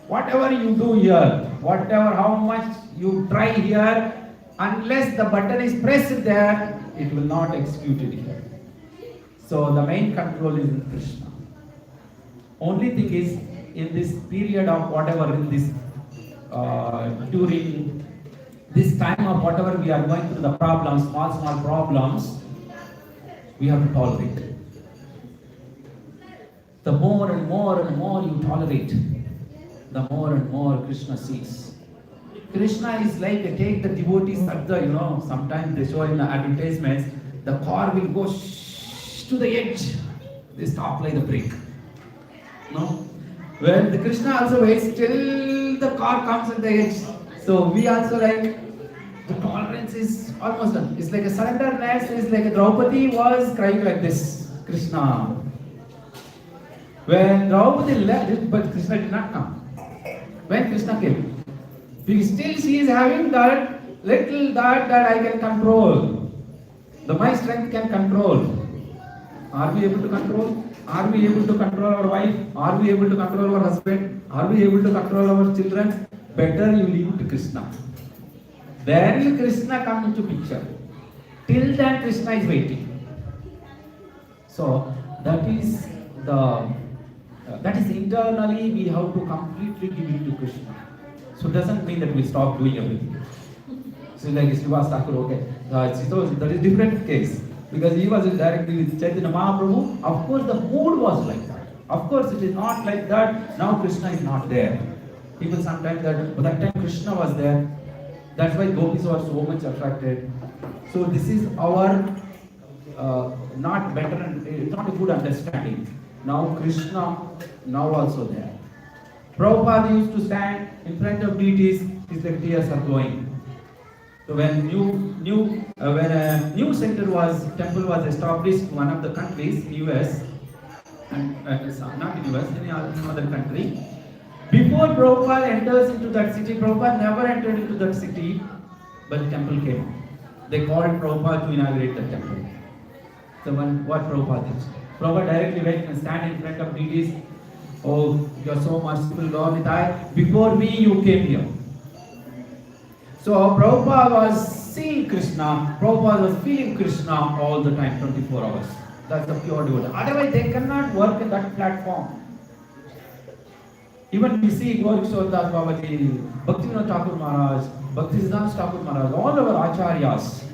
A: whatever you do here, how much you try here, unless the button is pressed there, it will not execute it here. So the main control is in Krishna. Only thing is, in this period of whatever, in this during this time of whatever we are going through the problems, small problems, we have to tolerate. the more and more and more you tolerate, the more and more Krishna sees. Krishna is like, take the devotees at the, sometimes they show in the advertisements, the car will go to the edge. They stop like the brake. No? Well, the Krishna also waits till the car comes at the edge. So we also like, the tolerance is almost done. It's like a surrenderness. It's like a Draupadi was crying like this, Krishna. When Draupadi left, but Krishna did not come. When Krishna came, she is having that little that I can control. My strength can control. Are we able to control? Are we able to control our wife? Are we able to control our husband? Are we able to control our children? Better you leave it to Krishna. Then will Krishna come into picture. Till then Krishna is waiting. So that is internally we have to completely give it to Krishna. So it doesn't mean that we stop doing everything. So like Srivas Thakur, okay, so that is different case. Because he was directly with Chaitanya Mahaprabhu, of course the mood was like that. Of course it is not like that, now Krishna is not there. People sometimes that time Krishna was there. That's why gopis were so much attracted. So this is our not better and it's not a good understanding. Now Krishna now also there. Prabhupada used to stand in front of deities, his tears are flowing. So when when a new temple was established in one of the countries, US, and not in US, any other country. Before Prabhupada enters into that city, Prabhupada never entered into that city, but the temple came. They called Prabhupada to inaugurate the temple. So what Prabhupada did? Prabhupada directly went and stand in front of deities. Oh, you are so merciful, Lord Nitai. Before me, you came here. So Prabhupada was seeing Krishna, Prabhupada was feeling Krishna all the time, 24 hours. That's the pure devotee. Otherwise, they cannot work in that platform. Even we see Gauri Kishore Babaji, Bhaktivinoda Thakur Maharaj, Bhaktisiddhanta Thakur Maharaj, all our acharyas,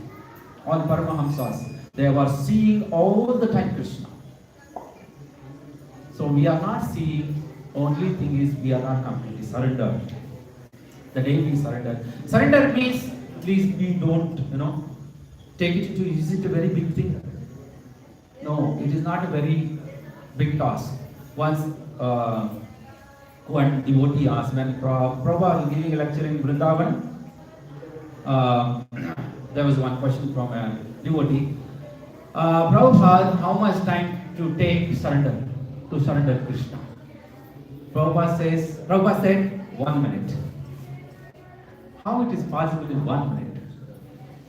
A: all Paramahamsas, they were seeing all the time Krishna. So we are not seeing, only thing is we are not completely surrendered. The day we surrender. Surrender means, please we don't, take it into, is it a very big thing? No, it is not a very big task. Once one devotee asked, when Prabhupada was giving a lecture in Vrindavan, there was one question from a devotee. Prabhupada, how much time to take to surrender Krishna? Prabhupada said, 1 minute. How it is possible in 1 minute?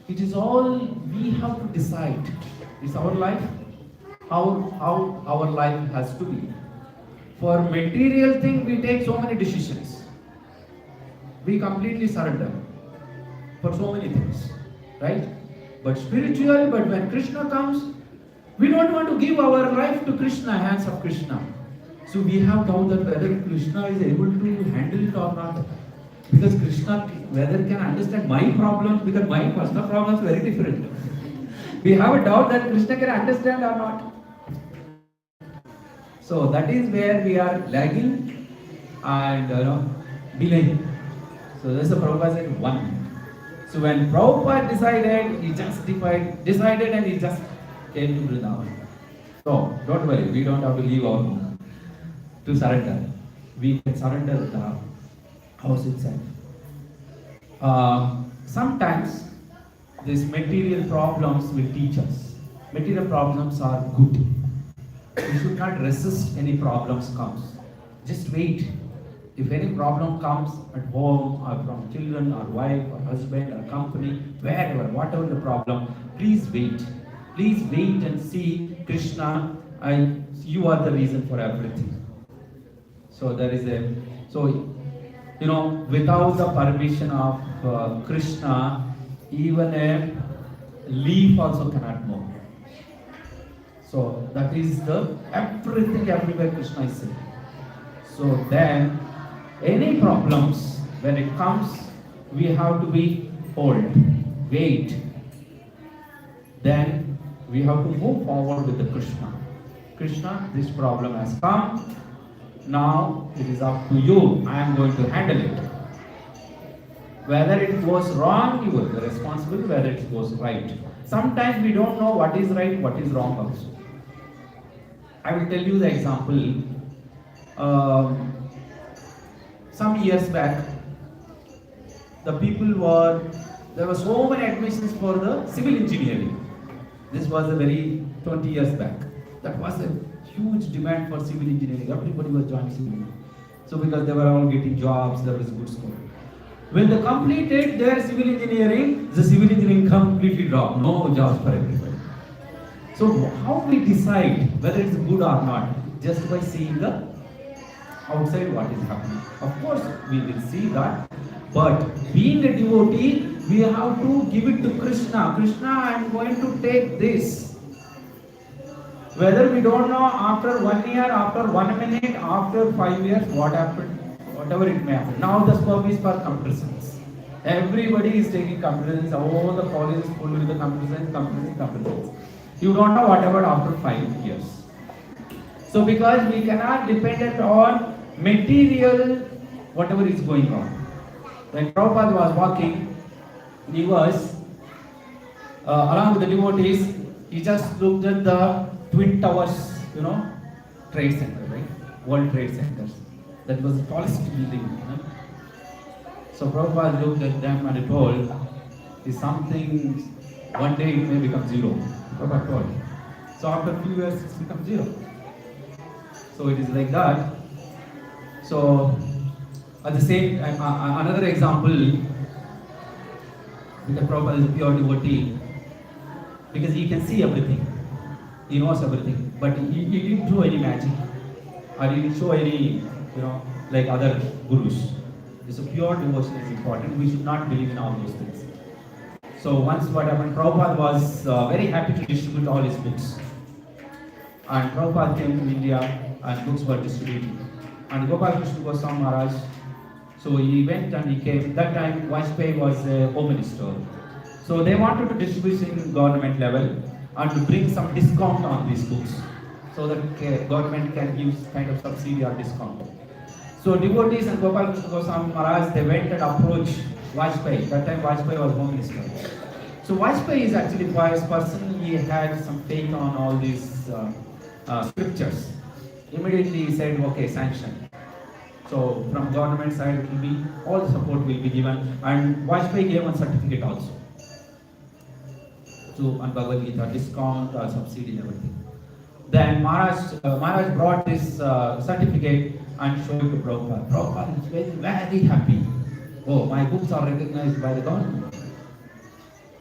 A: It is all we have to decide. It's our life, how our life has to be. For material thing, we take so many decisions. We completely surrender for so many things, right? But spiritual, but when Krishna comes, we don't want to give our life to Krishna, hands of Krishna. So we have doubt that whether Krishna is able to handle it or not. Because Krishna, whether can understand my problems, because my personal problems are very different. We have a doubt that Krishna can understand or not. So that is where we are lagging and delaying. So that's the Prabhupada said 1 minute. So when Prabhupada decided, he just decided and he just came to Vrindavan. So don't worry, we don't have to leave our home to surrender. We can surrender the house itself. Sometimes these material problems will teach us. Material problems are good. We should not resist any problems comes. Just wait. If any problem comes at home or from children or wife or husband or company, wherever, whatever the problem, please wait. Please wait and see Krishna, you are the reason for everything. So there is without the permission of Krishna, even a leaf also cannot move. So that is everything everywhere Krishna is saying. So then, any problems, when it comes, we have to be hold, wait. Then we have to move forward with the Krishna. Krishna, this problem has come. Now it is up to you. I am going to handle it. Whether it goes wrong, you are responsible. Whether it goes right. Sometimes we don't know what is right, what is wrong also. I will tell you the example. Some years back, there were so many admissions for the civil engineering. This was a very 20 years back. That was a huge demand for civil engineering. Everybody was joining civil engineering. So because they were all getting jobs, there was a good score. When they completed their civil engineering, the civil engineering completely dropped. No jobs for everybody. So how we decide whether it's good or not? Just by seeing the outside what is happening. Of course, we will see that. But being a devotee, we have to give it to Krishna. Krishna, I am going to take this. Whether we don't know after 1 year, after 1 minute, after 5 years, what happened, whatever it may happen. Now the scope is for computer science. Everybody is taking computer science. All the college is full with the computer science. You don't know whatever after 5 years. So because we cannot depend on material, whatever is going on. When Prabhupada was walking, he was along with the devotees, he just looked at the Twin Towers, Trade Center, right? World Trade Centers. That was the tallest building. So Prabhupada looked at them and he told, is something, one day it may become zero. Prabhupada told. So after a few years it becomes zero. So it is like that. So at the same another example, because Prabhupada is a pure devotee, because he can see everything, he knows everything, but he didn't do any magic, or he didn't show any, like other gurus. So pure devotion is important. We should not believe in all those things. So once what happened, Prabhupada was very happy to distribute all his books. And Prabhupada came to India and books were distributed. And Gopal Krishna Goswami Maharaj, so he went and he came. That time Vajpayee was a home minister. So they wanted to distribute in government level and to bring some discount on these books so that government can give kind of subsidy or discount. So devotees and Gopal Krishna Goswami Maharaj, they went and approached Vajpayee. That time Vajpayee was home minister. So Vajpayee is actually a pious person. He had some faith on all these scriptures. Immediately he said, okay, sanction. So from government side, it will be, all the support will be given. And Vajpayee gave one certificate also. So on Bhagavad Gita, discount, subsidy and everything. Then Maharaj brought this certificate and showed it to Prabhupada. Prabhupada is very, very happy. Oh, my books are recognized by the government.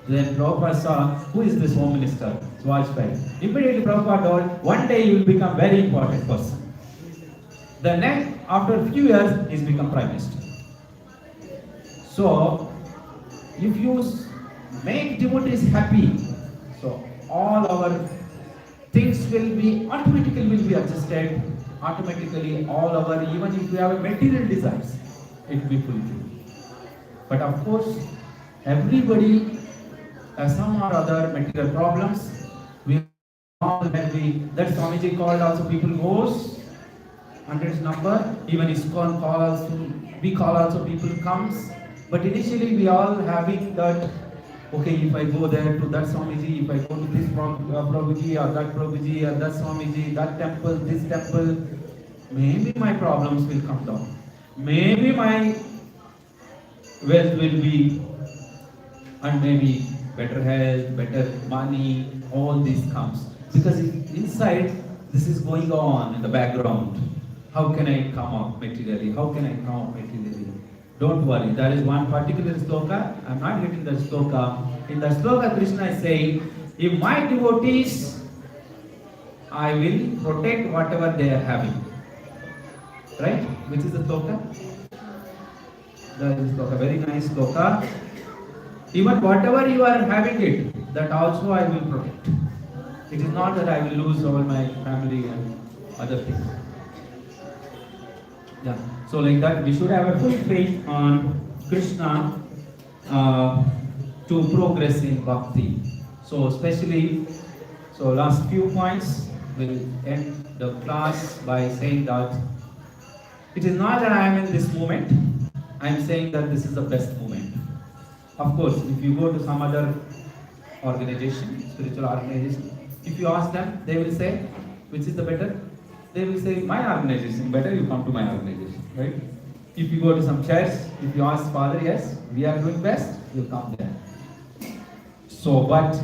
A: Then Prabhupada saw, who is this home minister? Vajpayee. Immediately Prabhupada told, one day you will become a very important person. The next, after a few years, he's become prime minister. So, if you make devotees happy, so all our things automatically will be adjusted, automatically all our, even if we have material desires, it will be fulfilled. But of course, everybody has some or other material problems. That Swamiji called also, people goes under his number, even ISKCON call also, we call also, people comes. But initially we all having that, okay, if I go there to that Swamiji, if I go to this Prabhuji or that Prabhuji or that Swamiji, that temple, this temple, maybe my problems will come down. Maybe my wealth will be, and maybe better health, better money, all this comes. Because inside, this is going on in the background. How can I come out materially? How can I come out materially? Don't worry, there is one particular sloka. I am not getting the sloka. In the sloka, Krishna is saying, if my devotees, I will protect whatever they are having. Right? Which is the sloka? That is sloka, very nice sloka. Even whatever you are having it, that also I will protect. It is not that I will lose all my family and other things. Yeah. So like that, we should have a full faith on Krishna to progress in bhakti. So especially, so last few points, will end the class by saying that it is not that I am in this moment, I am saying that this is the best moment. Of course, if you go to some other organization, spiritual organization, if you ask them, they will say, which is the better? They will say, my organization, better you come to my organization, right? If you go to some church, if you ask Father, yes, we are doing best, you'll come there. So, but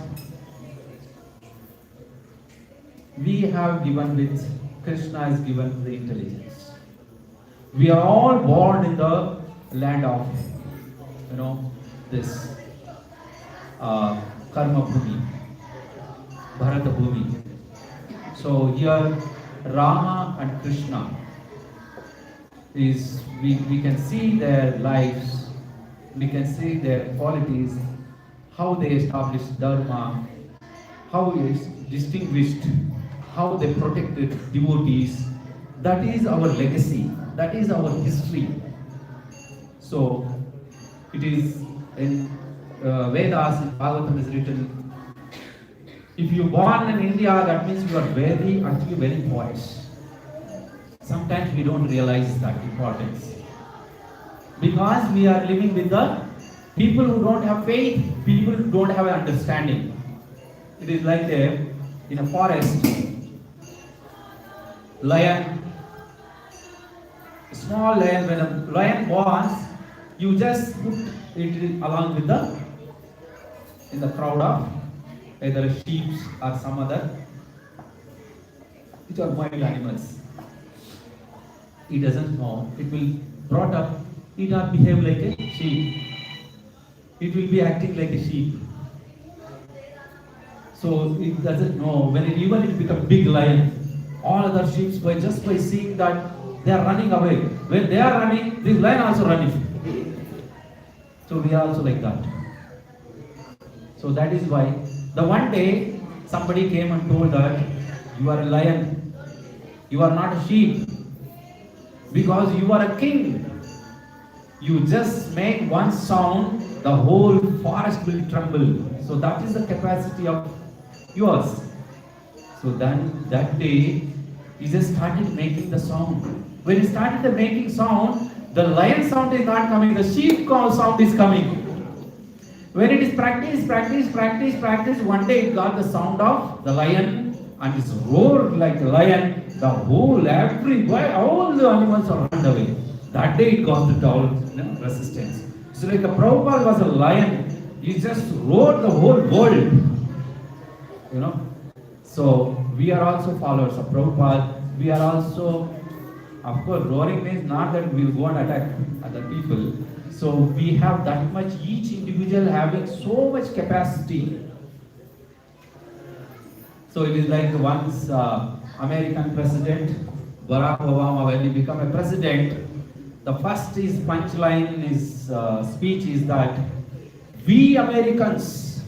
A: we have given with, Krishna has given the intelligence. We are all born in the land of, this Karma Bhumi, Bharata Bhumi. So here Rama and Krishna is, we can see their lives, we can see their qualities, how they established Dharma, how it's distinguished, how they protected devotees. That is our legacy, that is our history. So it is in Vedas, in Bhagavatam is written, if you born in India, that means you are actually very poised. Sometimes we don't realize that importance. Because we are living with the people who don't have faith, people who don't have an understanding. It is like in a forest, lion, a small lion, when a lion borns, you just put it along with in the crowd of either sheep or some other, which are wild animals. He doesn't know. It will brought up, it will behave like a sheep. It will be acting like a sheep. So it doesn't know. When it becomes big lion, all other sheep, just by seeing that, they are running away. When they are running, this lion also running. So we are also like that. So that is why the one day somebody came and told that you are a lion, you are not a sheep, because you are a king. You just make one sound, the whole forest will tremble. So that is the capacity of yours. So then that day he just started making the sound. When he started making sound, the lion sound is not coming, the sheep sound is coming. When it is practice, one day it got the sound of the lion and it's roared like a lion. The whole, everywhere, all the animals are run away. That day it got the all resistance. So like a Prabhupada was a lion, he just roared the whole world. So we are also followers of Prabhupada. We are also, of course, roaring means not that we will go and attack other people. So we have that much, each individual having so much capacity. So it is like once American President Barack Obama, when he became a president, the first his punchline in his speech is that we Americans,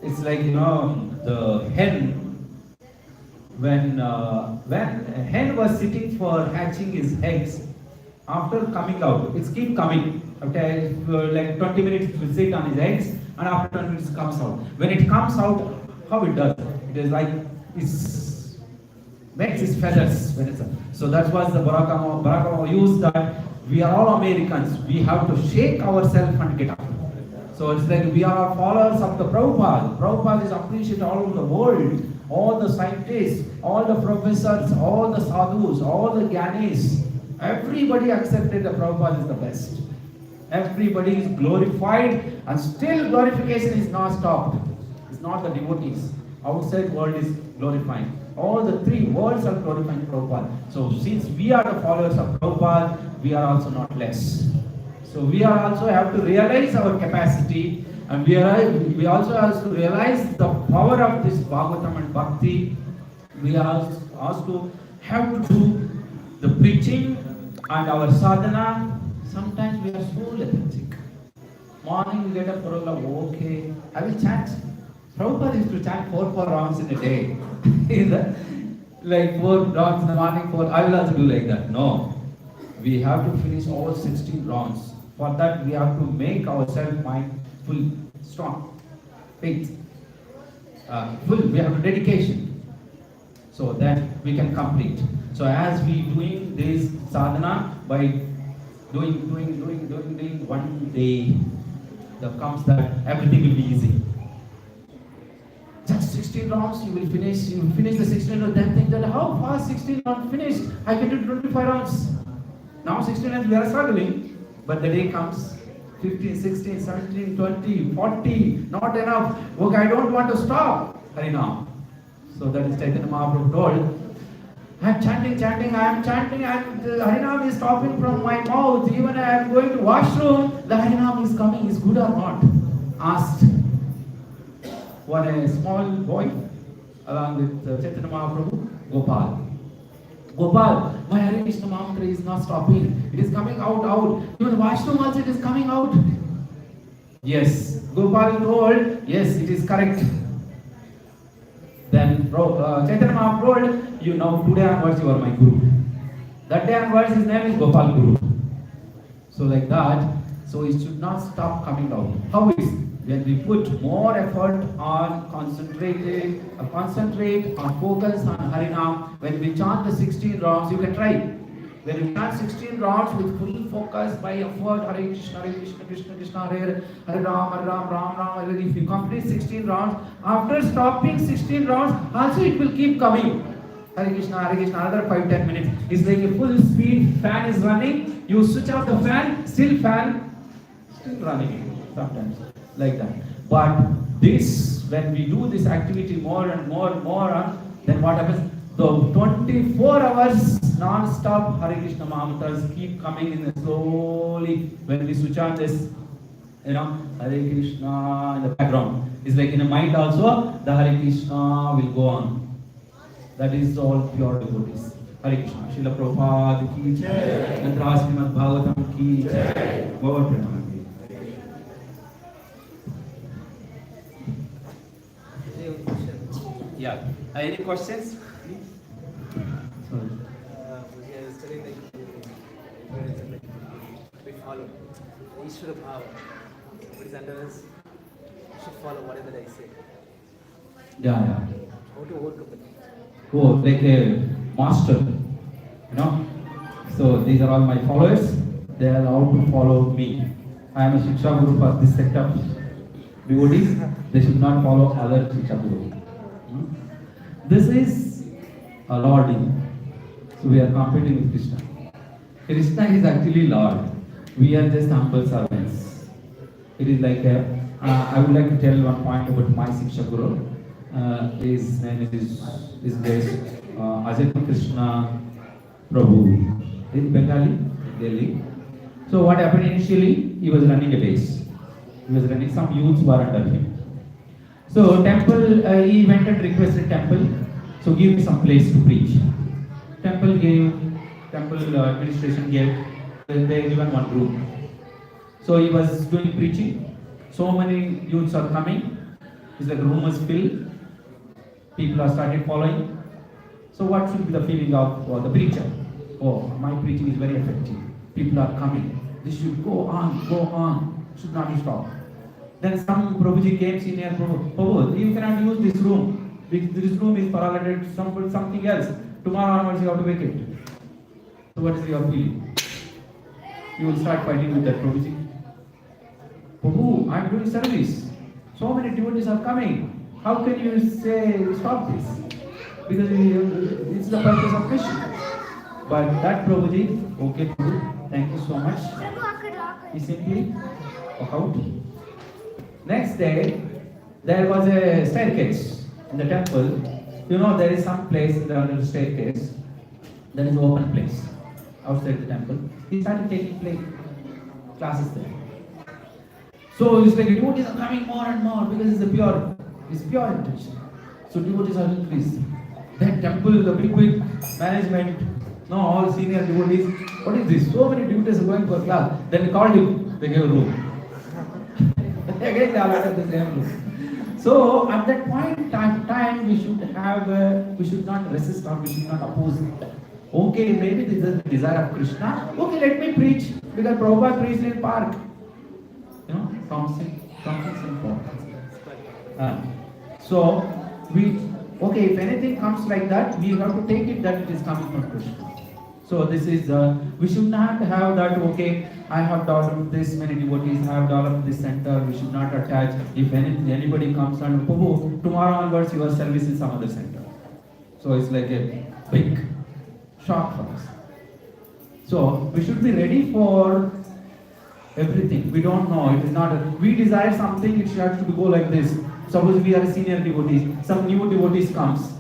A: it's like the hen, when a hen was sitting for hatching his eggs, after coming out, it keeps coming. After like 20 minutes, it will sit on his eggs, and after 20 minutes, it comes out. When it comes out, how it does? It is like it makes its feathers. So that was the Barack Obama used that we are all Americans. We have to shake ourselves and get up. So it's like we are followers of the Prabhupada. Prabhupada is appreciated all over the world. All the scientists, all the professors, all the sadhus, all the gyanis, everybody accepted the Prabhupada is the best. Everybody is glorified, and still glorification is not stopped. It's not the devotees. Outside world is glorifying. All the three worlds are glorifying Prabhupada. So since we are the followers of Prabhupada, we are also not less. So we are also have to realize our capacity, and we also have to realize the power of this Bhagavatam and Bhakti. We are also have to do the preaching and our sadhana. Sometimes we are so lethargic. Morning we get up for okay, I will chant. Prabhupada used to chant 4 rounds in a day. Like 4 rounds in the morning, 4. I will also do like that. No. We have to finish all 16 rounds. For that we have to make ourselves mindful, strong, faith. We have dedication. So that we can complete. So as we doing this sadhana, by doing one day, there comes that everything will be easy. Just 16 rounds, you will finish the 16 rounds, then think that how fast 16 rounds finished? I can do 25 rounds. Now 16 rounds we are struggling, but the day comes, 15, 16, 17, 20, 40, not enough. Okay, I don't want to stop. Harinam. So that is Chaitanya Mahaprabhu told, I am chanting, and Harinam is stopping from my mouth. Even I am going to washroom, the Harinam is coming. Is good or not? Asked one a small boy along with Chaitanya Mahaprabhu, Gopal. Gopal, my Hare Krishna mantra is not stopping. It is coming out. Even washroom also it is coming out. Yes, Gopal told, yes, it is correct. Then Chaitanya Mahaprabhu told, you know, today onwards you are my Guru. That day onwards his name is Gopal Guru. So like that, so it should not stop coming out. How is it? When we put more effort on concentrate on focus on Harinam, when we chant the 16 rounds, you can try. When you chant 16 rounds with full focus by effort, Hare Krishna, Krishna Krishna, Hare Ram, Ram Ram, if you complete 16 rounds, after stopping 16 rounds, also it will keep coming. Hare Krishna, another 5-10 minutes. It's like a full speed fan is running, you switch off the fan, still running sometimes. Like that. But this, when we do this activity more and more, then what happens? The 24 hours non-stop Hare Krishna mantras keep coming in slowly. When we switch on this, Hare Krishna in the background. It's like in the mind also, the Hare Krishna will go on. That is all pure devotees. Hare Krishna. Srila Prabhupada ki jai. Srimad Bhagavatam ki jai. Gaur Pranam. Yeah. Any questions? Sorry.
C: I was telling we follow Ishvara Bhava. What is under us? We should follow whatever I say.
A: Yeah.
C: How to overcome it?
A: Oh, like a master. So these are all my followers. They are allowed to follow me. I am a Shiksha Guru for this set of devotees. They should not follow other Shiksha Guru. This is a Lording. So we are competing with Krishna. Krishna is actually Lord. We are just humble servants. It is like I would like to tell one point about my Shiksha Guru. His name is Ajay Krishna Prabhu in Bengali, Delhi. So what happened initially? He was running a base. Some youths were under him. So temple, he went and requested temple, so give me some place to preach. Temple administration gave, they given one room. So he was doing preaching. So many youths are coming. It's like room is filled. People are started following. So what should be the feeling of the preacher? Oh, my preaching is very effective. People are coming. This should go on. Should not stop. Then some Prabhuji came, senior Prabhu, you cannot use this room. This room is for already something else. Tomorrow onwards you have to vacate. So what is your feeling? You will start fighting with that Prabhuji. Prabhu, I am doing service. So many devotees are coming. How can you say stop this? Because it's the purpose of mission. But that Prabhuji, okay Prabhu, thank you so much. He simply walked out. Next day, there was a staircase in the temple. There is some place under the staircase. There is an open place outside the temple. He started taking classes there. So it's like devotees are coming more and more because it's pure intention. So devotees are increased. Then temple, the big management, all senior devotees. What is this? So many devotees are going for class. Then they called him. They gave a room. Again, they are at the same room. So at that point in time, we should not resist or we should not oppose it. Okay, maybe this is the desire of Krishna. Okay, let me preach because Prabhupada preached in park. Something simple. So we Okay, if anything comes like that, we have to take it that it is coming from Krishna. So this is, we should not have that, okay, I have developed this many devotees, I have developed this center, we should not attach, if anybody comes and, Prabhu, tomorrow onwards your service is some other center. So it's like a big shock for us. So we should be ready for everything. We don't know, it is not, we desire something, it has to go like this. Suppose we are a senior devotees, some new devotees comes.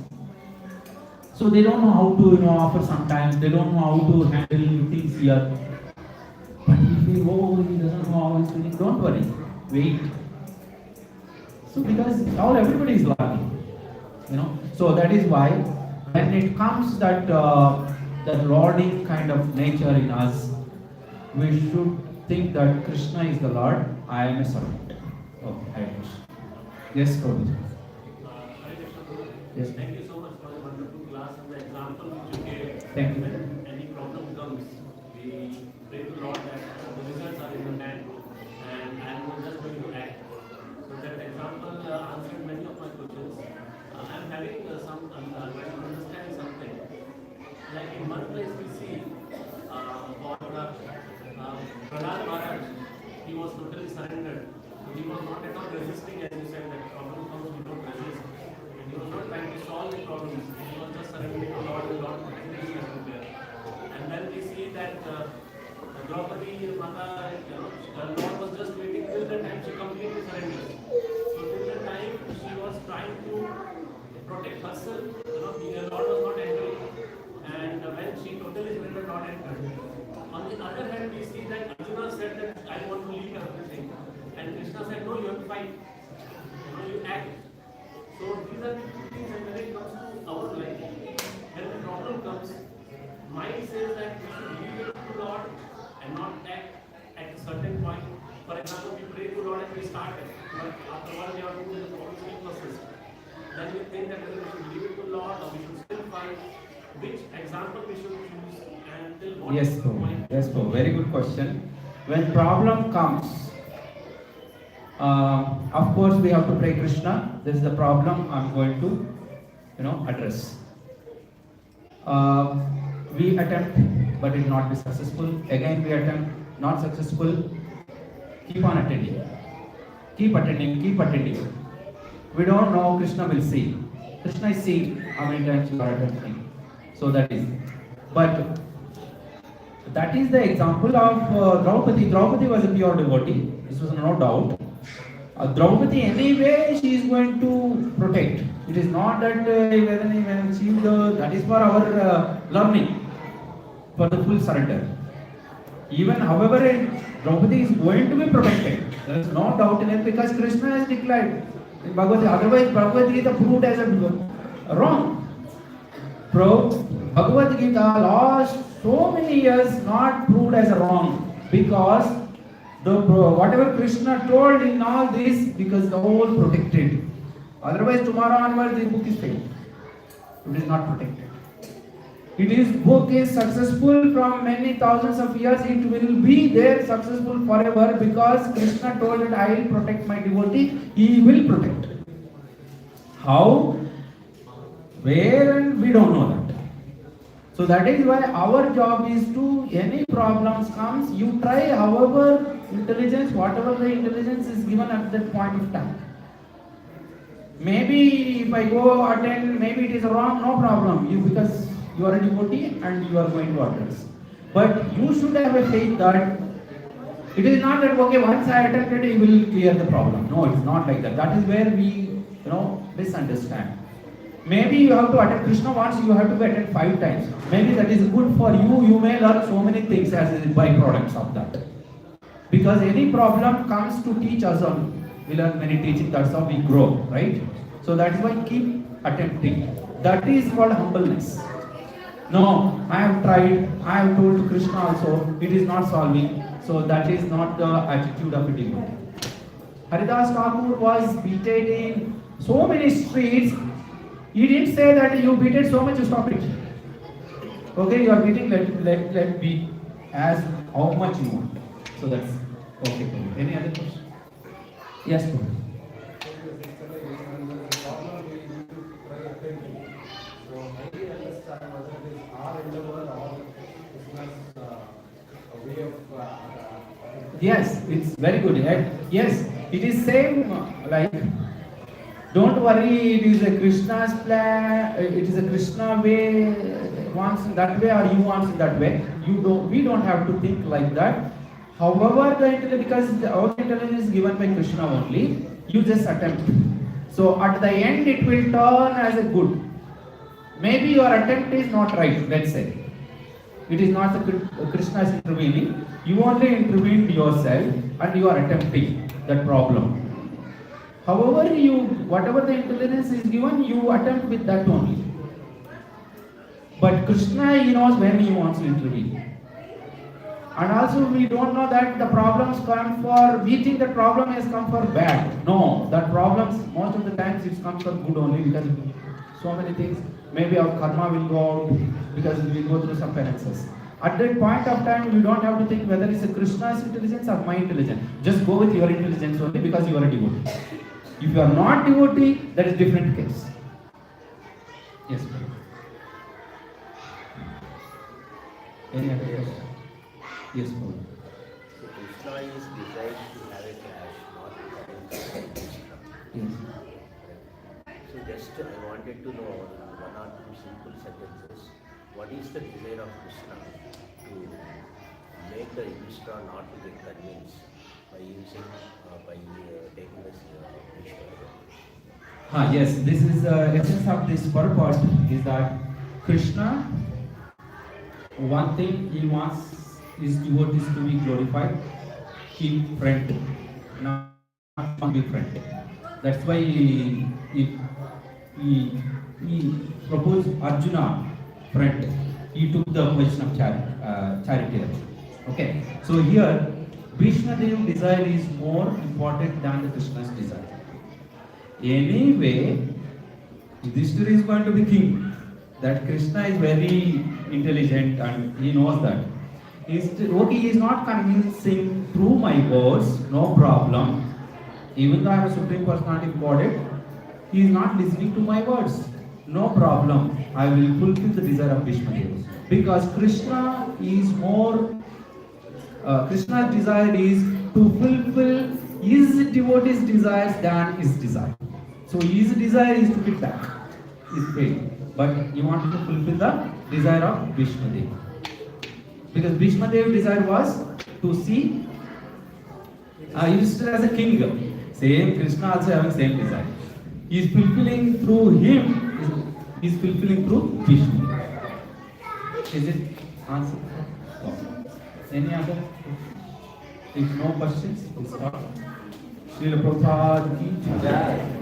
A: So they don't know how to, offer sometimes, they don't know how to handle things here. But if we go, he doesn't know how he's doing, don't worry, wait. So because everybody is learning, So that is why when it comes that lording kind of nature in us, we should think that Krishna is the Lord, I am a servant. Okay, I wish. Yes, Prabhu. Yes.
D: Thank you so much for the wonderful class and the example which you gave.
A: Thank you.
D: When any problem comes, we pray to Lord that the results are in the hand and I am not just going to act. So that example answered many of my questions. I am having some trying to understand something. Like in one place we see for Prahlad Maharaj, he was totally surrendered. He was not at all resisting, as you said, that problem comes, we don't resist. He was not trying to solve the problems. He was just surrendering to Lord and Lord protecting him there. And then we see that Draupadi Mata, the Lord was just waiting till the time she completely surrendered. So till the time she was trying to protect herself, the Lord was not entering. And when she totally surrendered, Lord entered. On the other hand, we see that Arjuna said that I want to leave everything. And Krishna said, no, you have to fight. You act. So these are the two things, and when it comes to our life, when the problem comes, mind says that we should leave it to Lord and not act at a certain point. For example, we pray to Lord and we start it, but after 1 year or 2 years, the problem still persists. Then we think that whether we should leave it to Lord or we should still fight. Which example we should choose and till what point?
A: Yes, bro. Very good question. When problem comes, of course we have to pray Krishna. This is the problem I'm going to, address. We attempt, but it will not be successful. Again, we attempt, not successful. Keep on attending. Keep attending. We don't know, Krishna will see. Krishna is seeing how many times you are attempting. So that is. But that is the example of Draupadi. Draupadi was a pure devotee. This was no doubt. Draupadi, anyway, she is going to protect. It is not that that is for our learning, for the full surrender. Even, however, Draupadi is going to be protected. There is no doubt in it because Krishna has declared in Bhagavad Gita. Otherwise, Bhagavad Gita proved as a wrong. Bhagavad Gita lost so many years not proved as a wrong because whatever Krishna told in all this, because the whole protected. Otherwise, tomorrow onwards, the book is failed. It is not protected. Book is successful from many thousands of years. It will be there successful forever because Krishna told that I will protect my devotee. He will protect. How? Where? And we don't know that. So that is why our job is to, any problems comes, you try however intelligence, whatever the intelligence is given at that point of time. Maybe if I go attend, maybe it is wrong, no problem. Because you are a devotee and you are going to address. But you should have a faith that it is not that, okay, once I attended, he will clear the problem. No, it's not like that. That is where we, misunderstand. Maybe you have to attend Krishna once, you have to attend 5 times. Maybe that is good for you. You may learn so many things as byproducts of that. Because any problem comes to teach us on. We learn many teachings, that's how we grow, right? So that is why keep attempting. That is called humbleness. No, I have tried, I have told to Krishna also, it is not solving. So that is not the attitude of a devotee. Haridas Thakur was beaten in so many streets. He didn't say that you beat it so much, you stop it. Okay, you are beating, let be as how much you want. So that's okay. Any other question? Yes, Prabhu. Yes, it's very good. Yes, it is same like. Don't worry, it is a Krishna's plan. It is a Krishna way. Wants in that way, or you wants in that way. We don't have to think like that. However, because our intelligence is given by Krishna only, you just attempt. So at the end, it will turn as a good. Maybe your attempt is not right. Let's say it is not the Krishna is intervening. You only intervened yourself, and you are attempting that problem. However, whatever the intelligence is given, you attempt with that only. But Krishna, he knows when he wants to intervene. And also, we don't know that the problems come for, we think the problem has come for bad. No, that problems, most of the times it comes for good only, because so many things, maybe our karma will go out, because we go through some penances. At that point of time, you don't have to think whether it's a Krishna's intelligence or my intelligence. Just go with your intelligence only, because you are a devotee. If you are not devotee, that is different case. Yes, Prabhu. Any other question? Yes, Prabhu.
E: So Krishna is designed to have a clash, not to Krishna.
A: Yes.
E: So just I wanted to know one or two simple sentences. What is the desire of Krishna to make the Yudhishthira not to get convinced by using, taking this Vishnu?
A: Yes, this is the essence of this purport is that Krishna, one thing he wants his devotees to be glorified, keep friend, not be friend. That's why he proposed Arjuna friend. He took the position of charioteer. Okay, so here Vishnu Dev desire is more important than the Krishna's desire. Anyway, Yudhishthira is going to be king. That Krishna is very intelligent and he knows that. Okay, he is not convincing through my words, no problem. Even though I am a Supreme Personality of Godhead, he is not listening to my words. No problem. I will fulfill the desire of Vishnu Dev. Because Krishna is more, Krishna's desire is to fulfill his devotees' desires than his desire. So his desire is to get back his faith. But he wanted to fulfill the desire of Vishnu Dev. Because Vishnu Dev's desire was to see Yudhishthira as a king. Same Krishna also having same desire. He is fulfilling through him, he is fulfilling through Vishnu. Is it answer? Any other? If no questions, we'll start. Srila Prabhupada ki jai.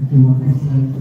F: Terima kasih.